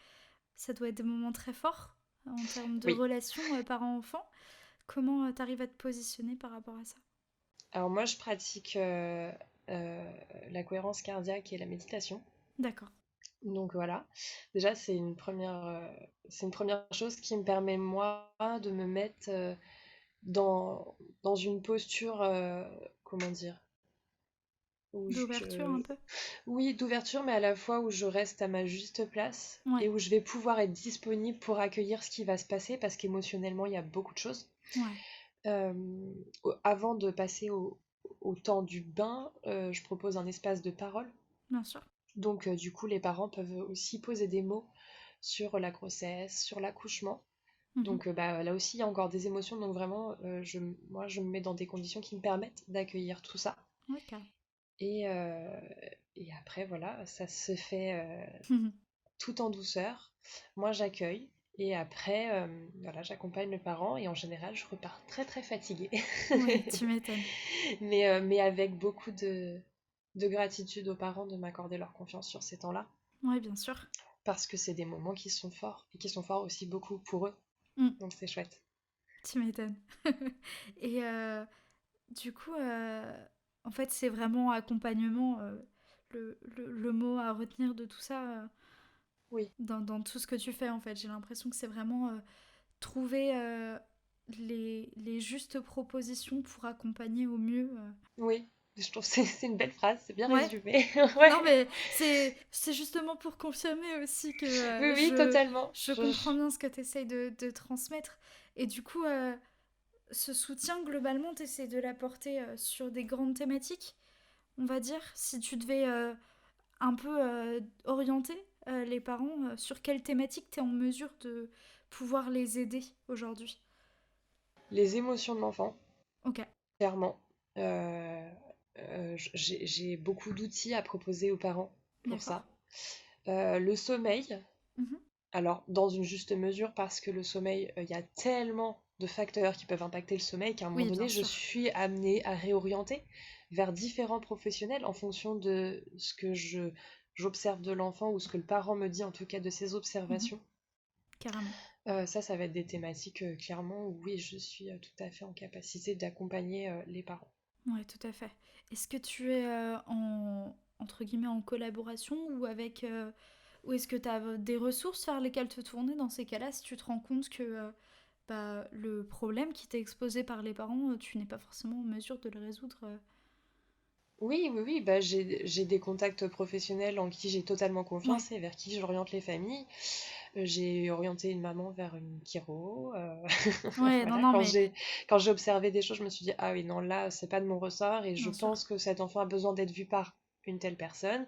ça doit être des moments très forts en termes de Oui. relations parent-enfant. Comment tu arrives à te positionner par rapport à ça? Alors moi, je pratique euh, la cohérence cardiaque et la méditation. D'accord. Donc voilà, déjà c'est une première chose qui me permet moi de me mettre dans une posture, comment dire, où D'ouverture un peu? oui, d'ouverture, mais à la fois où je reste à ma juste place Ouais, et où je vais pouvoir être disponible pour accueillir ce qui va se passer parce qu'émotionnellement, il y a beaucoup de choses. ouais, Euh, Avant de passer au temps du bain, je propose un espace de parole. bien sûr. Donc, du coup, les parents peuvent aussi poser des mots sur la grossesse, sur l'accouchement. Mhm. Donc, bah, là aussi, il y a encore des émotions. Donc, vraiment, moi, je me mets dans des conditions qui me permettent d'accueillir tout ça. Ouais, carrément. Et, euh, et après, voilà, ça se fait Mhm. tout en douceur. Moi, j'accueille. Et après, voilà, j'accompagne le parent. Et en général, je repars très, très fatiguée. Ouais, tu m'étonnes. Mais avec beaucoup de gratitude aux parents de m'accorder leur confiance sur ces temps-là. Ouais, bien sûr. Parce que c'est des moments qui sont forts et qui sont forts aussi beaucoup pour eux. Mm, Donc c'est chouette. tu m'étonnes. Et du coup, en fait, c'est vraiment accompagnement, le mot à retenir de tout ça Oui, dans tout ce que tu fais, en fait. J'ai l'impression que c'est vraiment trouver les justes propositions pour accompagner au mieux. oui. Je trouve que c'est une belle phrase, c'est bien Ouais, résumé. non, Ouais. mais c'est justement pour confirmer aussi que Oui, oui, totalement. je comprends bien ce que tu essayes de transmettre. Et du coup, ce soutien, globalement, tu essaies de l'apporter sur des grandes thématiques, on va dire. Si tu devais un peu orienter les parents, sur quelle thématique tu es en mesure de pouvoir les aider aujourd'hui? Les émotions de l'enfant, Ok, clairement. Euh, j'ai beaucoup d'outils à proposer aux parents pour d'accord. ça. Le sommeil, Mhm. alors dans une juste mesure, parce que le sommeil, il y a tellement de facteurs qui peuvent impacter le sommeil qu'à un moment Oui, bien donné, je sûr. suis amenée à réorienter vers différents professionnels en fonction de ce que j'observe de l'enfant ou ce que le parent me dit en tout cas de ses Mhm. observations. Carrément. Ça va être des thématiques clairement où oui, je suis tout à fait en capacité d'accompagner les parents. Ouais, tout à fait. Est-ce que tu es entre guillemets en collaboration ou avec ou est-ce que tu as des ressources vers lesquelles te tourner dans ces cas-là si tu te rends compte que bah, le problème qui t'est exposé par les parents, tu n'es pas forcément en mesure de le résoudre Oui, oui, oui, bah, j'ai des contacts professionnels en qui j'ai totalement Ouais, confiance et vers qui j'oriente les familles. J'ai orienté une maman vers une chiro. ouais, non, Voilà, non, mais quand j'ai observé des choses, je me suis dit, ah oui, non, là, c'est pas de mon ressort et je bien sûr. pense que cet enfant a besoin d'être vu par une telle personne.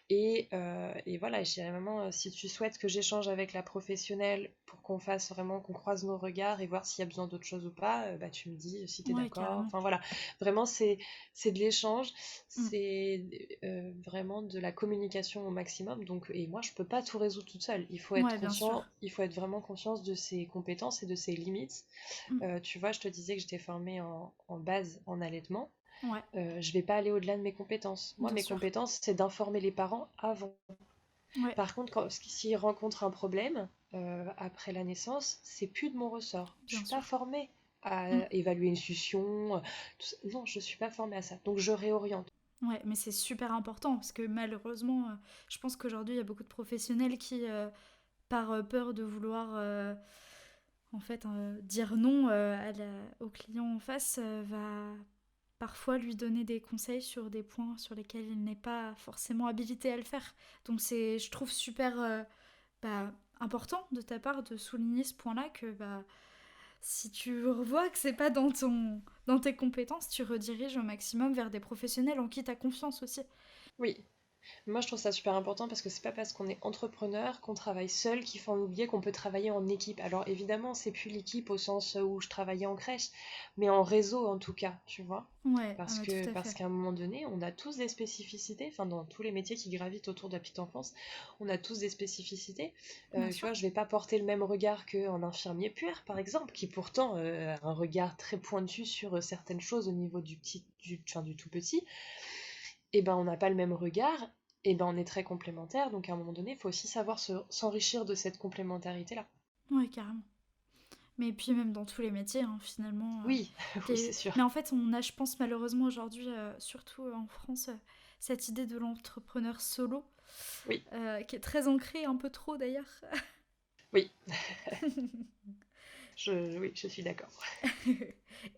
Et voilà, je dirais vraiment, si tu souhaites que j'échange avec la professionnelle pour qu'on fasse vraiment, qu'on croise nos regards et voir s'il y a besoin d'autre chose ou pas, bah, tu me dis si tu es Ouais, d'accord. carrément. Enfin voilà, vraiment, c'est de l'échange, Mm. c'est vraiment de la communication au maximum. Donc, et moi, je peux pas tout résoudre toute seule. Il faut être Ouais, bien sûr. conscient, il faut être vraiment conscience de ses compétences et de ses limites. Mm. Tu vois, je te disais que j'étais formée en base en allaitement. Ouais, Je vais pas aller au-delà de mes compétences. Moi, bien mes sûr. compétences, c'est d'informer les parents avant. Ouais. Par contre, s'ils rencontrent un problème après la naissance, c'est plus de mon ressort. Je Bien suis pas sûr. formée Mm. à évaluer une succion. Non, je suis pas formée à ça. Donc je réoriente. Ouais, mais c'est super important parce que malheureusement, je pense qu'aujourd'hui, il y a beaucoup de professionnels qui, par peur de vouloir en fait dire non au client en face, va parfois lui donner des conseils sur des points sur lesquels il n'est pas forcément habilité à le faire. Donc c'est, je trouve super bah, important de ta part de souligner ce point-là que bah, si tu revois que c'est pas dans tes compétences, tu rediriges au maximum vers des professionnels en qui tu as confiance aussi. Oui. Moi, je trouve ça super important parce que c'est pas parce qu'on est entrepreneur qu'on travaille seul qu'il faut en oublier qu'on peut travailler en équipe. Alors évidemment, c'est plus l'équipe au sens où je travaillais en crèche, mais en réseau en tout cas, tu vois. Ouais, ah Parce bah, tout que à parce fait. qu'à un moment donné, on a tous des spécificités, enfin dans tous les métiers qui gravitent autour de la petite enfance, on a tous des spécificités. Bien Tu sûr. vois, je vais pas porter le même regard qu'un infirmier puère, par exemple, qui pourtant a un regard très pointu sur certaines choses au niveau enfin, du tout petit et ben on n'a pas le même regard, et ben on est très complémentaires, donc à un moment donné, il faut aussi savoir s'enrichir de cette complémentarité-là. Ouais, carrément. Mais puis même dans tous les métiers, hein, finalement. Oui, oui, c'est Mais sûr. en fait, on a, je pense, malheureusement aujourd'hui, surtout en France, cette idée de l'entrepreneur solo, Oui, qui est très ancrée, un peu trop d'ailleurs. oui, oui, je suis d'accord.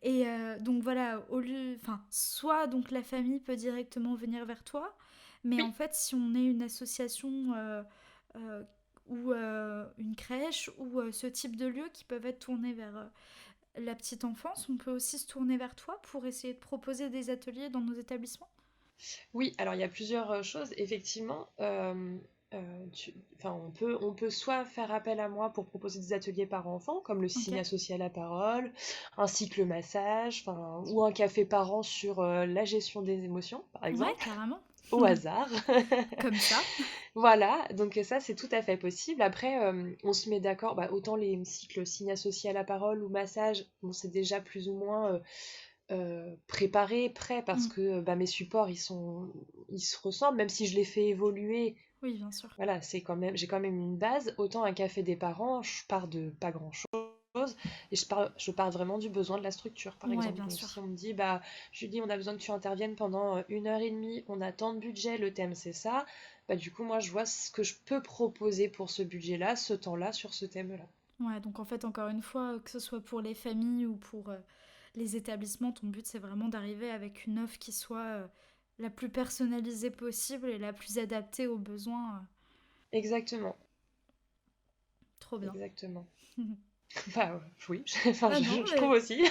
Et donc voilà, au lieu, enfin, soit donc la famille peut directement venir vers toi, mais en Oui, fait, si on est une association euh, ou une crèche ou ce type de lieux qui peuvent être tournés vers la petite enfance, on peut aussi se tourner vers toi pour essayer de proposer des ateliers dans nos établissements. oui, alors il y a plusieurs choses, effectivement. Enfin, on peut soit faire appel à moi pour proposer des ateliers par enfant, comme le Ok. signe associé à la parole, un cycle massage, enfin, ou un café par an sur la gestion des émotions, par Ouais, exemple, carrément. au hasard. Comme ça. Voilà, donc ça c'est tout à fait possible. Après, on se met d'accord, bah, autant les cycles signes associés à la parole ou massage, bon, c'est déjà plus ou moins préparé, prêt, parce Mm. que bah, mes supports ils se ressemblent, même si je les fais évoluer. Oui, bien sûr. Voilà, j'ai quand même une base. Autant un café des parents, je pars de pas grand-chose et je pars vraiment du besoin de la structure, par Ouais, exemple. bien Donc si sûr. on me dit, bah, Julie, on a besoin que tu interviennes pendant 1 heure et demie, on a tant de budget, le thème c'est ça, bah du coup, moi, je vois ce que je peux proposer pour ce budget-là, ce temps-là, sur ce thème-là. Ouais, donc en fait, encore une fois, que ce soit pour les familles ou pour les établissements, ton but c'est vraiment d'arriver avec une offre qui soit la plus personnalisée possible et la plus adaptée aux besoins. Exactement, Trop bien. exactement. Bah oui, enfin, Ah non, je trouve mais... aussi.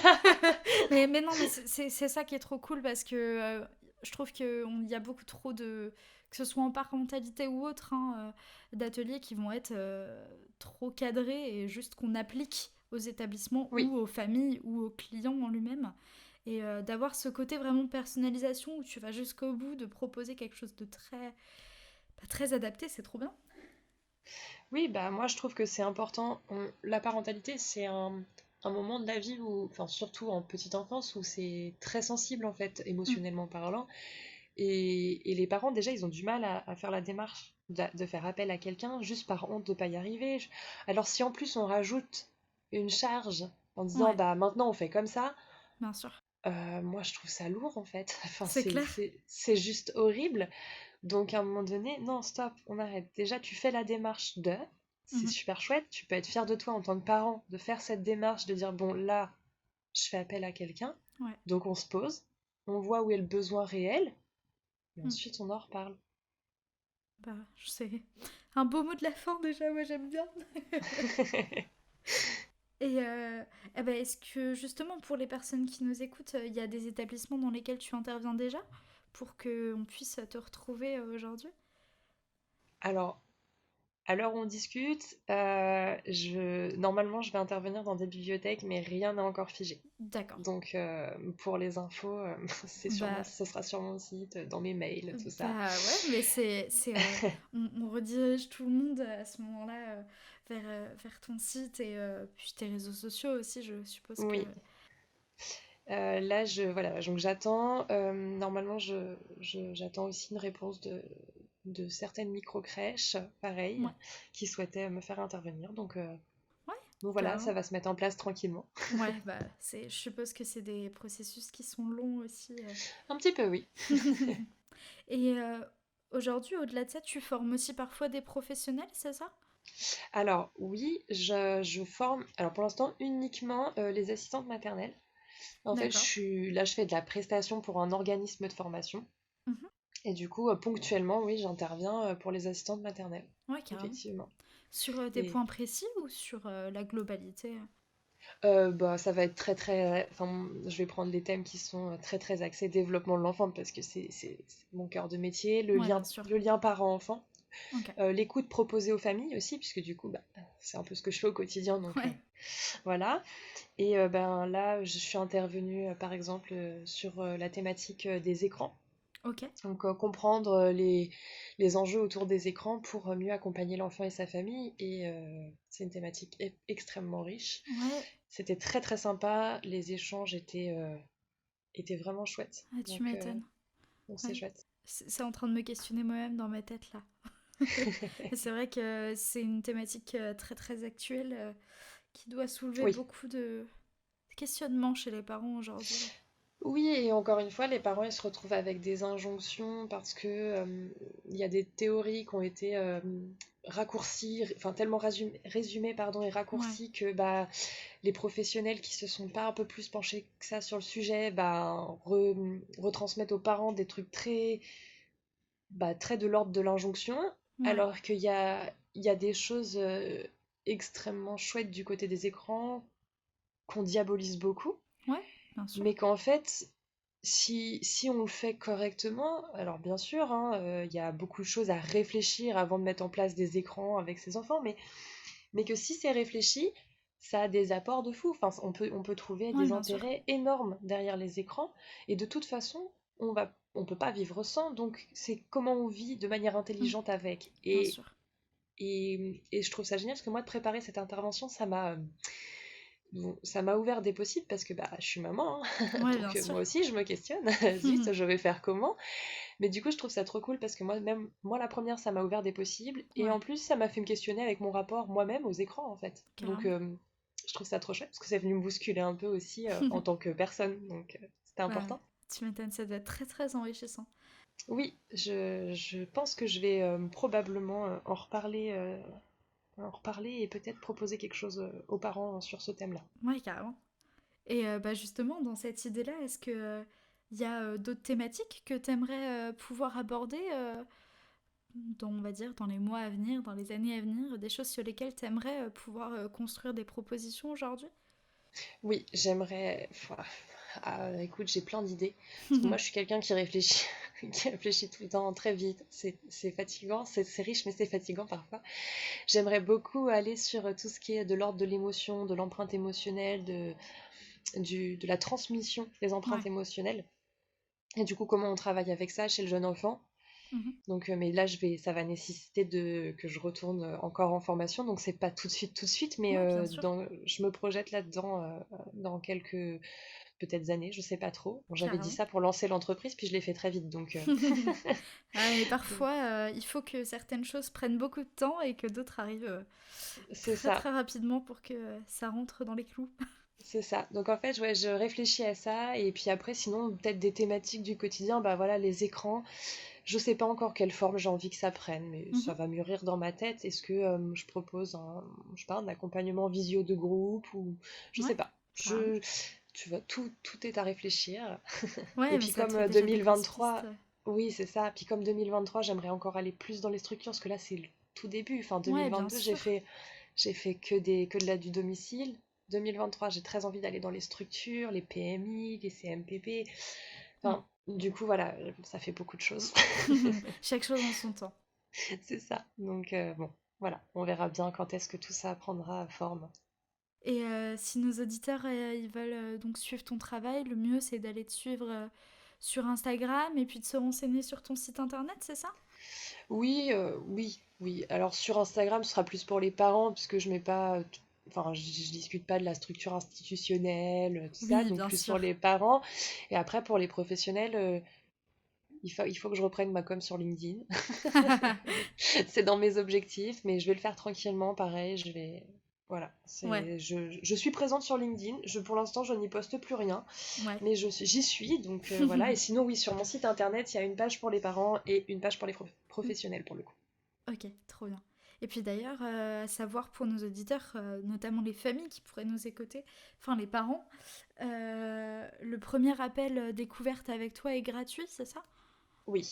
mais non, mais c'est ça qui est trop cool parce que je trouve qu'il y a beaucoup trop de... Que ce soit en parentalité ou autre, hein, d'ateliers qui vont être trop cadrés et juste qu'on applique aux établissements Oui, ou aux familles ou aux clients en lui-même. Et d'avoir ce côté vraiment personnalisation où tu vas jusqu'au bout de proposer quelque chose de très, pas très adapté, c'est trop bien. oui, bah moi je trouve que c'est important. La parentalité, c'est un moment de la vie où, enfin surtout en petite enfance, où c'est très sensible en fait, Mm, émotionnellement parlant. Et les parents déjà, ils ont du mal à faire la démarche de faire appel à quelqu'un juste par honte de pas y arriver. Alors si en plus on rajoute une charge en disant ouais, bah maintenant on fait comme ça, bien sûr. moi je trouve ça lourd en fait. Enfin C'est clair. c'est juste horrible. Donc à un moment donné, non, stop, on arrête. Déjà, tu fais la démarche c'est Mhm. super chouette, tu peux être fier de toi en tant que parent, de faire cette démarche, de dire, bon, là, je fais appel à quelqu'un, Ouais. donc on se pose, on voit où est le besoin réel, et Mm. ensuite on en reparle. Bah, je sais. Un beau mot de la fin déjà, moi j'aime bien. Et eh ben, est-ce que justement pour les personnes qui nous écoutent, il y a des établissements dans lesquels tu interviens déjà pour qu'on puisse te retrouver aujourd'hui? Alors, à l'heure où on discute, normalement, je vais intervenir dans des bibliothèques, mais rien n'est encore figé. D'accord. Donc, pour les infos, Bah, ce sera sur mon site, dans mes mails, tout ça. bah ouais, mais on redirige tout le monde à ce moment-là vers ton site et puis tes réseaux sociaux aussi, je suppose que... Oui. Là, voilà, donc j'attends. Normalement, j'attends aussi une réponse de certaines micro-crèches, pareil, Ouais, qui souhaitaient me faire intervenir. ouais, Donc voilà, ça carrément. va se mettre en place tranquillement. Ouais, bah, je suppose que c'est des processus qui sont longs aussi. Un petit peu, oui. Et aujourd'hui, au-delà de ça, tu formes aussi parfois des professionnels, c'est ça? Alors, oui, je forme, alors pour l'instant, uniquement les assistantes maternelles. En fait, D'accord. là, je fais de la prestation pour un organisme de formation. Mhm. Et du coup, ponctuellement, oui, j'interviens pour les assistantes maternelles, Ouais, carrément. effectivement. Sur des Et points précis ou sur la globalité? Bah, ça va être très très. Enfin, je vais prendre les thèmes qui sont très très axés développement de l'enfant parce que c'est mon cœur de métier. Ouais, bien sûr. Le lien parent-enfant. Ok. L'écoute proposée aux familles aussi, puisque du coup, bah, c'est un peu ce que je fais au quotidien, donc Ouais. voilà. Et ben là, je suis intervenue par exemple sur la thématique des écrans. Ok. Donc comprendre les enjeux autour des écrans pour mieux accompagner l'enfant et sa famille. Et c'est une thématique extrêmement riche. Ouais. C'était très très sympa, les échanges étaient vraiment chouettes. Ah, tu m'étonnes. Donc c'est Ouais. chouette. C'est en train de me questionner moi-même dans ma tête là. Et c'est vrai que c'est une thématique très très actuelle qui doit soulever Oui. beaucoup de questionnements chez les parents aujourd'hui. Oui, et encore une fois, les parents ils se retrouvent avec des injonctions parce que il y a des théories qui ont été raccourcies, enfin tellement résumées pardon, et Ouais, raccourcies que bah, les professionnels qui se sont pas un peu plus penchés que ça sur le sujet bah, retransmettent aux parents des trucs très, bah, très de l'ordre de l'injonction, ouais, alors il y a des choses extrêmement chouettes du côté des écrans qu'on diabolise beaucoup. ouais, bien sûr. Mais qu'en fait, si on le fait correctement, alors bien sûr, hein, il y a beaucoup de choses à réfléchir avant de mettre en place des écrans avec ses enfants, mais que si c'est réfléchi, ça a des apports de fou. Enfin, on peut trouver Ouais, des bien sûr. intérêts énormes derrière les écrans, et de toute façon, on peut pas vivre sans, donc c'est comment on vit de manière Mm, intelligente avec. bien sûr. Et je trouve ça génial parce que moi, de préparer cette intervention, bon, ça m'a ouvert des possibles parce que bah, je suis maman, hein. Ouais, bien Donc sûr. moi aussi je me questionne, zut, je vais faire comment? Mais du coup je trouve ça trop cool parce que moi la première ça m'a ouvert des possibles et en Ouais, plus ça m'a fait me questionner avec mon rapport moi-même aux écrans en fait. Donc carrément. je trouve ça trop chouette parce que c'est venu me bousculer un peu aussi en tant que personne, donc c'était Bah ouais, important. tu m'étonnes, ça doit être très très enrichissant. Oui, je pense que je vais probablement en reparler et peut-être proposer quelque chose aux parents sur ce thème-là. Ouais, carrément. Et bah justement, dans cette idée-là, est-ce que y a d'autres thématiques que tu aimerais pouvoir aborder dans, on va dire, dans les mois à venir, dans les années à venir, des choses sur lesquelles tu aimerais pouvoir construire des propositions aujourd'hui? Oui, j'aimerais. Ah, écoute, j'ai plein d'idées. Parce que moi, je suis quelqu'un qui réfléchit, qui réfléchit tout le temps très vite. C'est fatigant, c'est riche, mais c'est fatigant parfois. J'aimerais beaucoup aller sur tout ce qui est de l'ordre de l'émotion, de l'empreinte émotionnelle, de la transmission des Ouais. empreintes émotionnelles. Et du coup, comment on travaille avec ça chez le jeune enfant. Mhm. Donc, mais là, ça va nécessiter que je retourne encore en formation. Donc, c'est pas tout de suite, mais Ouais, bien sûr. je me projette là-dedans dans quelques peut-être années, je sais pas trop. Bon, j'avais dit Carrément. ça pour lancer l'entreprise, puis je l'ai fait très vite, donc Ah, et parfois, il faut que certaines choses prennent beaucoup de temps et que d'autres arrivent c'est très ça, très rapidement pour que ça rentre dans les clous. c'est ça. Donc en fait, ouais, je réfléchis à ça, et puis après, sinon, peut-être des thématiques du quotidien, bah voilà, les écrans. Je sais pas encore quelle forme j'ai envie que ça prenne, mais Mhm. ça va mûrir dans ma tête. Est-ce que je propose je sais pas, un accompagnement visio de groupe ou je sais Ouais, pas. carrément. Tu vois, tout est à réfléchir. Et Ouais, mais puis ça te comme fait déjà des grosses pistes. 2023, oui, c'est ça. Puis comme 2023, j'aimerais encore aller plus dans les structures, parce que là, c'est le tout début. Enfin, Ouais, bien 2022, sûr. j'ai fait que de la du domicile. 2023, j'ai très envie d'aller dans les structures, les PMI, les CMPP. Mm. Enfin, du coup, voilà, ça fait beaucoup de choses. Chaque chose en son temps. C'est ça. Donc, bon, voilà, on verra bien quand est-ce que tout ça prendra forme. Et si nos auditeurs ils veulent donc suivre ton travail, le mieux c'est d'aller te suivre sur Instagram et puis de se renseigner sur ton site internet, c'est ça? Oui, oui. Alors sur Instagram, ce sera plus pour les parents, puisque je mets pas, enfin, je discute pas de la structure institutionnelle, tout ça, Oui, donc bien plus pour sûr. les parents. Et après, pour les professionnels, il faut que je reprenne ma com sur LinkedIn. C'est dans mes objectifs, mais je vais le faire tranquillement, pareil. Voilà, Ouais, je suis présente sur LinkedIn. Pour l'instant, je n'y poste plus rien, ouais. mais j'y suis, donc voilà. Et sinon, oui, sur mon site internet, il y a une page pour les parents et une page pour les professionnels, pour le coup. Ok, trop bien. Et puis d'ailleurs, à savoir pour nos auditeurs, notamment les familles qui pourraient nous écouter, enfin les parents, le premier appel découverte avec toi est gratuit, c'est ça? Oui.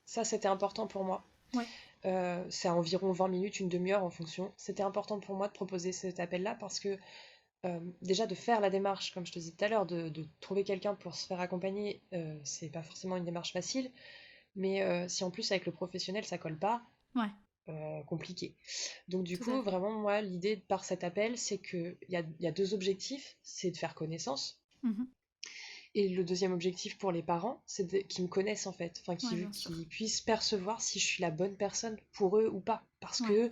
Ça, c'était important pour moi. Ouais. C'est à environ 20 minutes, une demi-heure en fonction. C'était important pour moi de proposer cet appel-là parce que déjà de faire la démarche, comme je te disais tout à l'heure, de trouver quelqu'un pour se faire accompagner, c'est pas forcément une démarche facile, mais si en plus avec le professionnel ça colle pas, Ouais, compliqué. Donc du tout à coup, fait. vraiment, moi, l'idée par cet appel, c'est qu'il y a deux objectifs, c'est de faire connaissance. Mhm. Et le deuxième objectif pour les parents, c'est qu'ils me connaissent en fait, enfin Ouais, qu'ils bien sûr. qu'ils puissent percevoir si je suis la bonne personne pour eux ou pas. Ouais.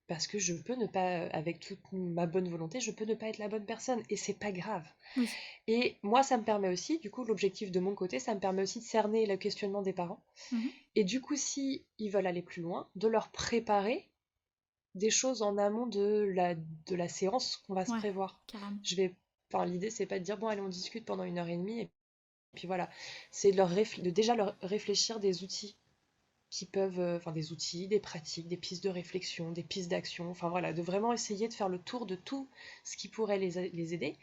Parce que je peux ne pas, avec toute ma bonne volonté, je peux ne pas être la bonne personne et c'est pas grave. Oui. Et moi, ça me permet aussi, du coup, l'objectif de mon côté, ça me permet aussi de cerner le questionnement des parents. Mhm. Et du coup, si ils veulent aller plus loin, de leur préparer des choses en amont de la séance qu'on va se Ouais, prévoir. carrément. Je vais, enfin, l'idée, c'est pas de dire, bon, allez, on discute pendant 1 heure et demie, et puis voilà. C'est de déjà leur réfléchir des outils qui peuvent, enfin, des outils, des pratiques, des pistes de réflexion, des pistes d'action, enfin voilà, de vraiment essayer de faire le tour de tout ce qui pourrait les aider.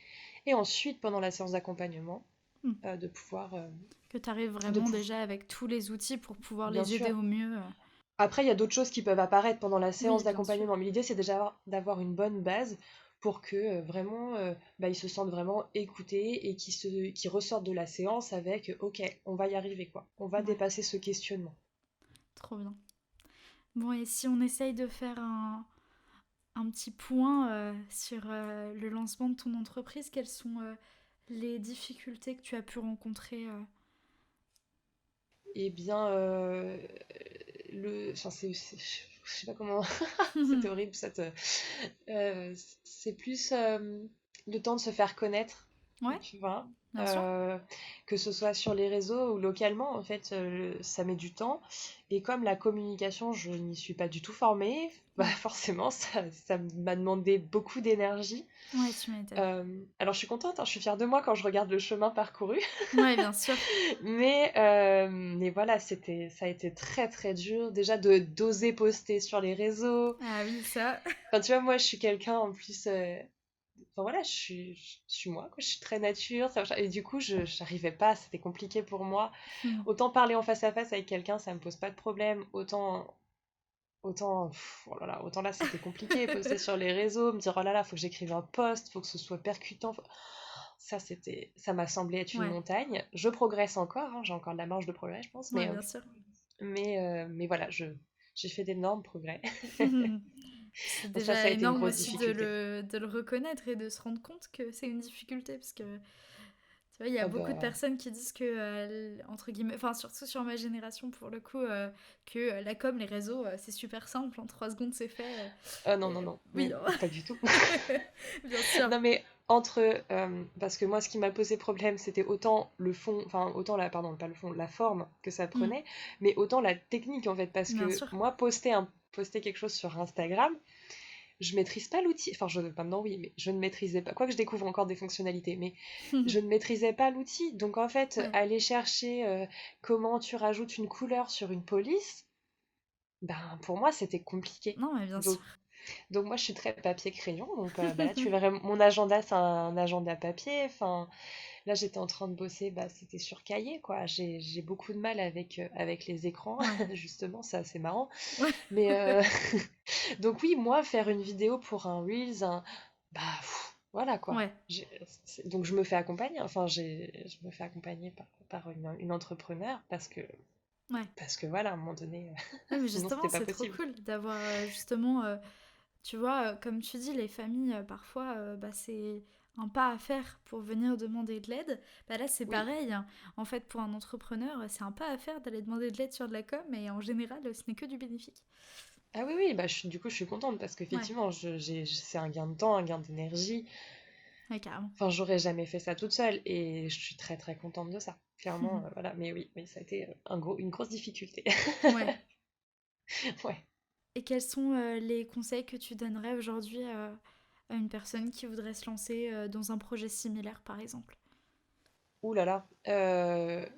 Et ensuite, pendant la séance d'accompagnement, Mm. euh, de pouvoir, euh, Que tu arrives de vraiment pouvoir, déjà avec tous les outils pour pouvoir bien les aider sûr. au mieux. Après, il y a d'autres choses qui peuvent apparaître pendant la séance Oui, bien sûr. d'accompagnement, mais l'idée, c'est déjà d'avoir une bonne base pour que vraiment, bah, ils se sentent vraiment écoutés et qu'ils ressortent de la séance avec, ok, on va y arriver, quoi. On va Ouais, dépasser ce questionnement. trop bien. Bon, et si on essaye de faire un petit point sur le lancement de ton entreprise, quelles sont les difficultés que tu as pu rencontrer Eh bien, enfin, je sais pas comment, c'est horrible, euh, c'est plus le temps de se faire connaître, Ouais, tu vois, bien sûr. euh, que ce soit sur les réseaux ou localement, en fait, ça met du temps. Et comme la communication, je n'y suis pas du tout formée, bah Ouais, forcément, ça m'a demandé beaucoup d'énergie. ouais, tu m'étonnes. Alors, je suis contente, hein, je suis fière de moi quand je regarde le chemin parcouru. Ouais, bien sûr. Mais voilà, ça a été très très dur déjà de d'oser poster sur les réseaux. Ah oui, ça. Enfin, tu vois, moi, je suis quelqu'un en plus. Enfin voilà, je suis moi, quoi. Je suis très nature. Et du coup, je j'arrivais pas, c'était compliqué pour moi. Autant parler en face à face avec quelqu'un, ça me pose pas de problème. Oh là là, autant là, c'était compliqué. Poster sur les réseaux, me dire oh là là, faut que j'écrive un post, faut que ce soit percutant. Ça m'a semblé être une Ouais, montagne. Je progresse encore, hein, j'ai encore de la marge de progrès, je pense, ouais, bien sûr. mais voilà, j'ai fait d'énormes progrès. C'est Donc ça déjà a été une énorme grosse aussi difficulté. de le reconnaître et de se rendre compte que c'est une difficulté parce que tu vois, il y a Ah beaucoup de bah, personnes qui disent que, entre guillemets, enfin surtout sur ma génération pour le coup, que la com, les réseaux, c'est super simple, en 3 secondes c'est fait. ah non, non, non, Oui, pas du tout. bien sûr. Non mais parce que moi ce qui m'a posé problème c'était autant le fond, enfin autant pardon, pas le fond, la forme que ça Mm, prenait, mais autant la technique en fait, parce bien que sûr. moi poster quelque chose sur Instagram, je maîtrise pas l'outil. Enfin, maintenant oui, mais je ne maîtrisais pas. Quoique je découvre encore des fonctionnalités, mais je ne maîtrisais pas l'outil. Donc en fait, Ouais. aller chercher comment tu rajoutes une couleur sur une police, ben pour moi c'était compliqué. Non, mais bien sûr. Donc, donc moi je suis très papier crayon. Donc bah, là tu verrais mon agenda, c'est un agenda papier. Enfin là j'étais en train de bosser, bah c'était sur cahier quoi. J'ai beaucoup de mal avec les écrans Ouais. justement, c'est assez marrant. Ouais. Mais donc oui, moi, faire une vidéo pour un Reels, bah voilà quoi. Ouais. Donc je me fais accompagner, enfin je me fais accompagner par une entrepreneur Ouais. parce que voilà, à un moment donné, Ouais, mais sinon justement, c'était pas c'est trop possible. cool d'avoir justement, tu vois, comme tu dis, les familles, parfois, bah, c'est un pas à faire pour venir demander de l'aide. Bah là, c'est Oui. pareil, hein. En fait, pour un entrepreneur, c'est un pas à faire d'aller demander de l'aide sur de la com, et en général, ce n'est que du bénéfique. Ah oui, oui, bah du coup je suis contente parce Ouais, qu'effectivement, c'est un gain de temps, un gain d'énergie. ouais, carrément. Enfin, j'aurais jamais fait ça toute seule et je suis très très contente de ça. Clairement, voilà. Mais oui, oui, ça a été une grosse difficulté. Ouais. Ouais. Et quels sont les conseils que tu donnerais aujourd'hui à une personne qui voudrait se lancer dans un projet similaire, par exemple? Ouh là là,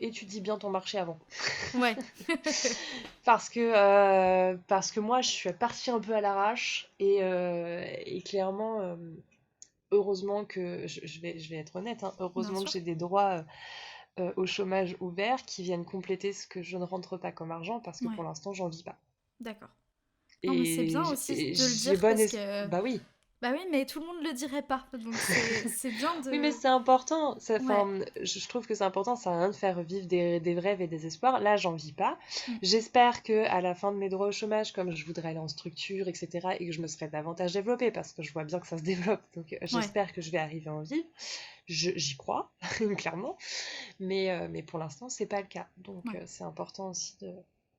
étudie bien ton marché avant. Ouais. Parce que moi, je suis partie un peu à l'arrache et clairement, heureusement que, je vais être honnête, hein, Bien heureusement que sûr. j'ai des droits au chômage ouvert qui viennent compléter ce que je ne rentre pas comme argent parce que Ouais, pour l'instant, j'en vis pas. d'accord. Non, mais c'est Et, bien j- aussi et de le j'ai dire bonne parce es- que Bah oui, Bah oui, mais tout le monde le dirait pas. Donc c'est bien Oui, mais de... c'est important. Ouais. Enfin, je trouve que c'est important. Ça sert à rien de faire vivre des rêves et des espoirs. Là, j'en vis pas. Mm. J'espère que à la fin de mes droits au chômage, comme je voudrais aller en structure, etc., et que je me serais davantage développée, parce que je vois bien que ça se développe. Donc, Ouais. j'espère que je vais arriver à en vivre. J'y crois, clairement. Mais pour l'instant, c'est pas le cas. Donc, Ouais. c'est important aussi de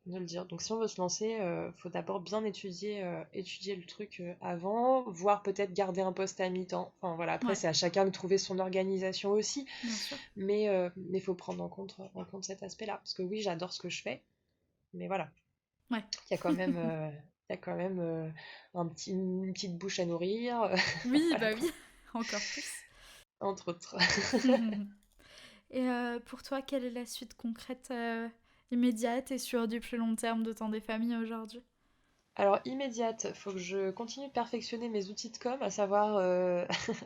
le dire. Donc, si on veut se lancer, faut d'abord bien étudier le truc avant, voire peut-être garder un poste à mi-temps. Enfin, voilà, après, Ouais. c'est à chacun de trouver son organisation aussi. Bien sûr. Mais faut prendre en compte cet aspect-là. Parce que oui, j'adore ce que je fais. Mais voilà, Ouais. il y a quand même, il y a quand même une petite bouche à nourrir. Oui, Voilà bah quoi, oui. Encore plus. entre autres. Et pour toi, quelle est la suite concrète immédiate et sur du plus long terme de temps des familles aujourd'hui? Alors, immédiate, faut que je continue de perfectionner mes outils de com, à savoir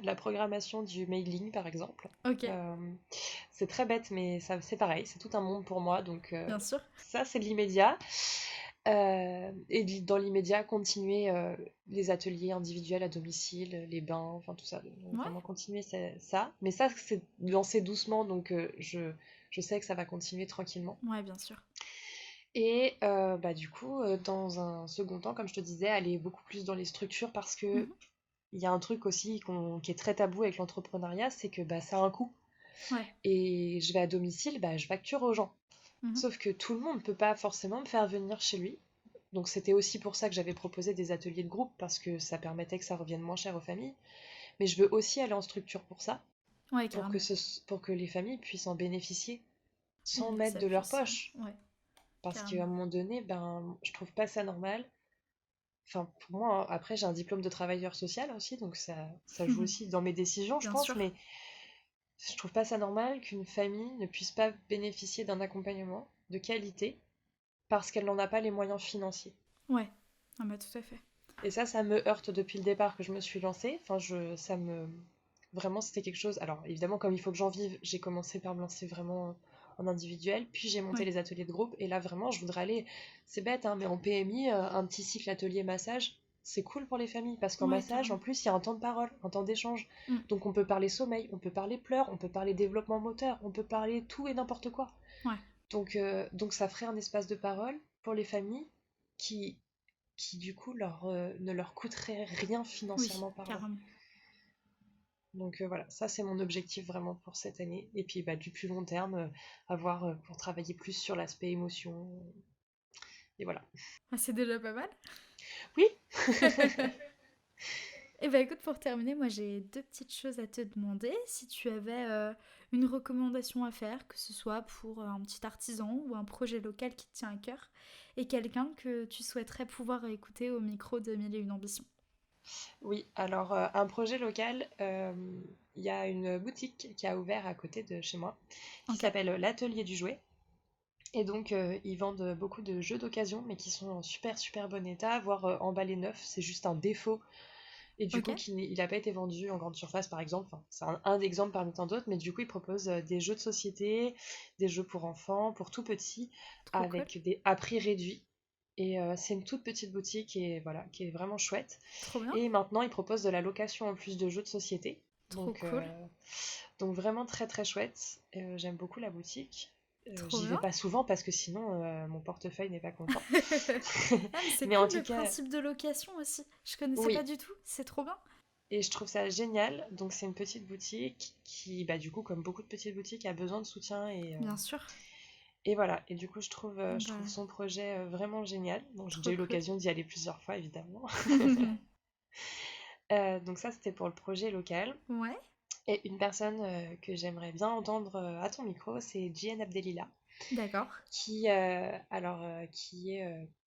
la programmation du mailing, par exemple. Ok, Euh, c'est très bête, mais ça, c'est pareil, c'est tout un monde pour moi, donc bien sûr. ça, c'est de l'immédiat. Et dans l'immédiat, continuer les ateliers individuels à domicile, les bains, enfin tout ça. Donc, Ouais, vraiment continuer ça. Mais ça, c'est lancé doucement, donc je sais que ça va continuer tranquillement. ouais, bien sûr. Et bah, du coup, dans un second temps, comme je te disais, aller beaucoup plus dans les structures parce que Mhm. il y a un truc aussi qui est très tabou avec l'entrepreneuriat, c'est que bah, ça a un coût. Ouais. Et je vais à domicile, bah, je facture aux gens. Mhm. Sauf que tout le monde ne peut pas forcément me faire venir chez lui. Donc c'était aussi pour ça que j'avais proposé des ateliers de groupe, parce que ça permettait que ça revienne moins cher aux familles. Mais je veux aussi aller en structure pour ça, Ouais, pour que, carrément. pour que les familles puissent en bénéficier sans Et que mettre ça de leur puisse. poche. Ouais, Parce qu'à carrément. un moment donné, ben, je trouve pas ça normal. Enfin, pour moi, hein, après, j'ai un diplôme de travailleur social aussi, donc ça joue aussi dans mes décisions, je Bien pense, sûr. mais je trouve pas ça normal qu'une famille ne puisse pas bénéficier d'un accompagnement de qualité parce qu'elle n'en a pas les moyens financiers. Ouais. Ah bah tout à fait. Et ça me heurte depuis le départ que je me suis lancée. Enfin, ça me... Vraiment, c'était quelque chose... Alors, évidemment, comme il faut que j'en vive, j'ai commencé par me lancer vraiment en individuel, puis j'ai monté Ouais. les ateliers de groupe, et là, vraiment, je voudrais aller... C'est bête, hein, mais en PMI, un petit cycle atelier massage, c'est cool pour les familles, parce qu'en Ouais, massage, en carrément. plus, il y a un temps de parole, un temps d'échange. Mm. Donc, on peut parler sommeil, on peut parler pleurs, on peut parler développement moteur, on peut parler tout et n'importe quoi. Ouais. Donc ça ferait un espace de parole pour les familles qui, qui du coup ne leur coûterait rien Oui, financièrement parlant. carrément. Donc voilà, ça c'est mon objectif vraiment pour cette année. Et puis bah, du plus long terme, avoir pour travailler plus sur l'aspect émotion. Et voilà. Ah, c'est déjà pas mal. Oui. Et bah écoute, pour terminer, moi j'ai deux petites choses à te demander. Si tu avais une recommandation à faire, que ce soit pour un petit artisan ou un projet local qui te tient à cœur, et quelqu'un que tu souhaiterais pouvoir écouter au micro de Mille et une ambitions. Oui, alors un projet local, il y a une boutique qui a ouvert à côté de chez moi qui Ok, s'appelle l'Atelier du Jouet. Et donc, ils vendent beaucoup de jeux d'occasion, mais qui sont en super super bon état, voire emballés neufs. C'est juste un défaut. Et du ok, coup, il n'a pas été vendu en grande surface, par exemple. Enfin, c'est un exemple parmi tant d'autres, mais du coup, ils proposent des jeux de société, des jeux pour enfants, pour tout petits, trop cool, avec des à prix réduits. Et c'est une toute petite boutique et voilà, qui est vraiment chouette. trop bien, Et maintenant, ils proposent de la location en plus de jeux de société. trop Donc, cool, donc vraiment très très chouette. J'aime beaucoup la boutique. trop J'y vais bien. pas souvent parce que sinon mon portefeuille n'est pas content. Ah mais c'est Mais en cool tout le cas, principe de location aussi. Je connaissais pas oui. du tout, c'est trop bien. Et je trouve ça génial. Donc c'est une petite boutique qui, bah, du coup, comme beaucoup de petites boutiques, a besoin de soutien Bien sûr. et voilà. Et du coup, Ah je trouve bah, son projet vraiment génial. Donc j'ai déjà trop eu cool. l'occasion d'y aller plusieurs fois, évidemment. Donc ça, c'était pour le projet local. Ouais, Et une personne que j'aimerais bien entendre à ton micro, c'est Jian Abdelila, d'accord. qui est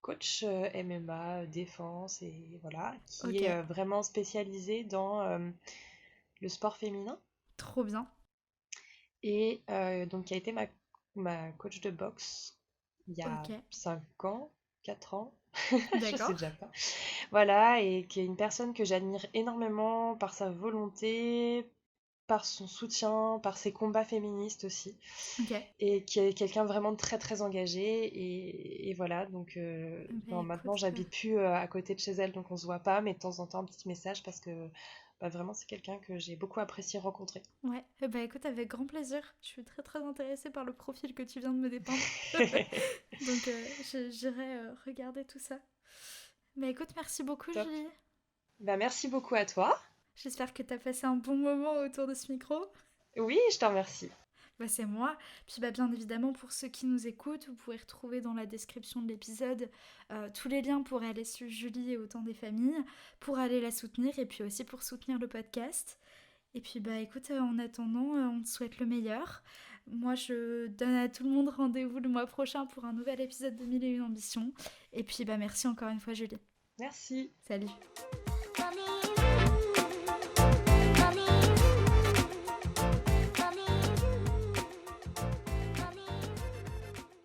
coach MMA, défense, et voilà, qui Ok, est vraiment spécialisé dans le sport féminin. trop bien. Et donc, qui a été ma coach de boxe il y a Ok, 5 ans, 4 ans, je sais d'accord. déjà pas. Voilà, et qui est une personne que j'admire énormément par sa volonté, par son soutien, par ses combats féministes aussi, Ok. et qui est quelqu'un vraiment de très très engagé. Et voilà, donc Bah bon, écoute, maintenant j'habite plus à côté de chez elle, donc on se voit pas, mais de temps en temps un petit message parce que bah, vraiment c'est quelqu'un que j'ai beaucoup apprécié rencontrer. ouais. Bah écoute, avec grand plaisir. Je suis très très intéressée par le profil que tu viens de me dépeindre. Donc j'irai regarder tout ça. Bah écoute, merci beaucoup Top. Julie. Bah, merci beaucoup à toi. J'espère que t'as passé un bon moment autour de ce micro. Oui, je te remercie. Bah c'est moi. Puis bah bien évidemment pour ceux qui nous écoutent, vous pouvez retrouver dans la description de l'épisode tous les liens pour aller suivre Julie et Autant des familles, pour aller la soutenir et puis aussi pour soutenir le podcast. Et puis bah écoute, en attendant, on te souhaite le meilleur. Moi je donne à tout le monde rendez-vous le mois prochain pour un nouvel épisode de Mille et une ambitions. Et puis bah merci encore une fois Julie. Merci. Salut.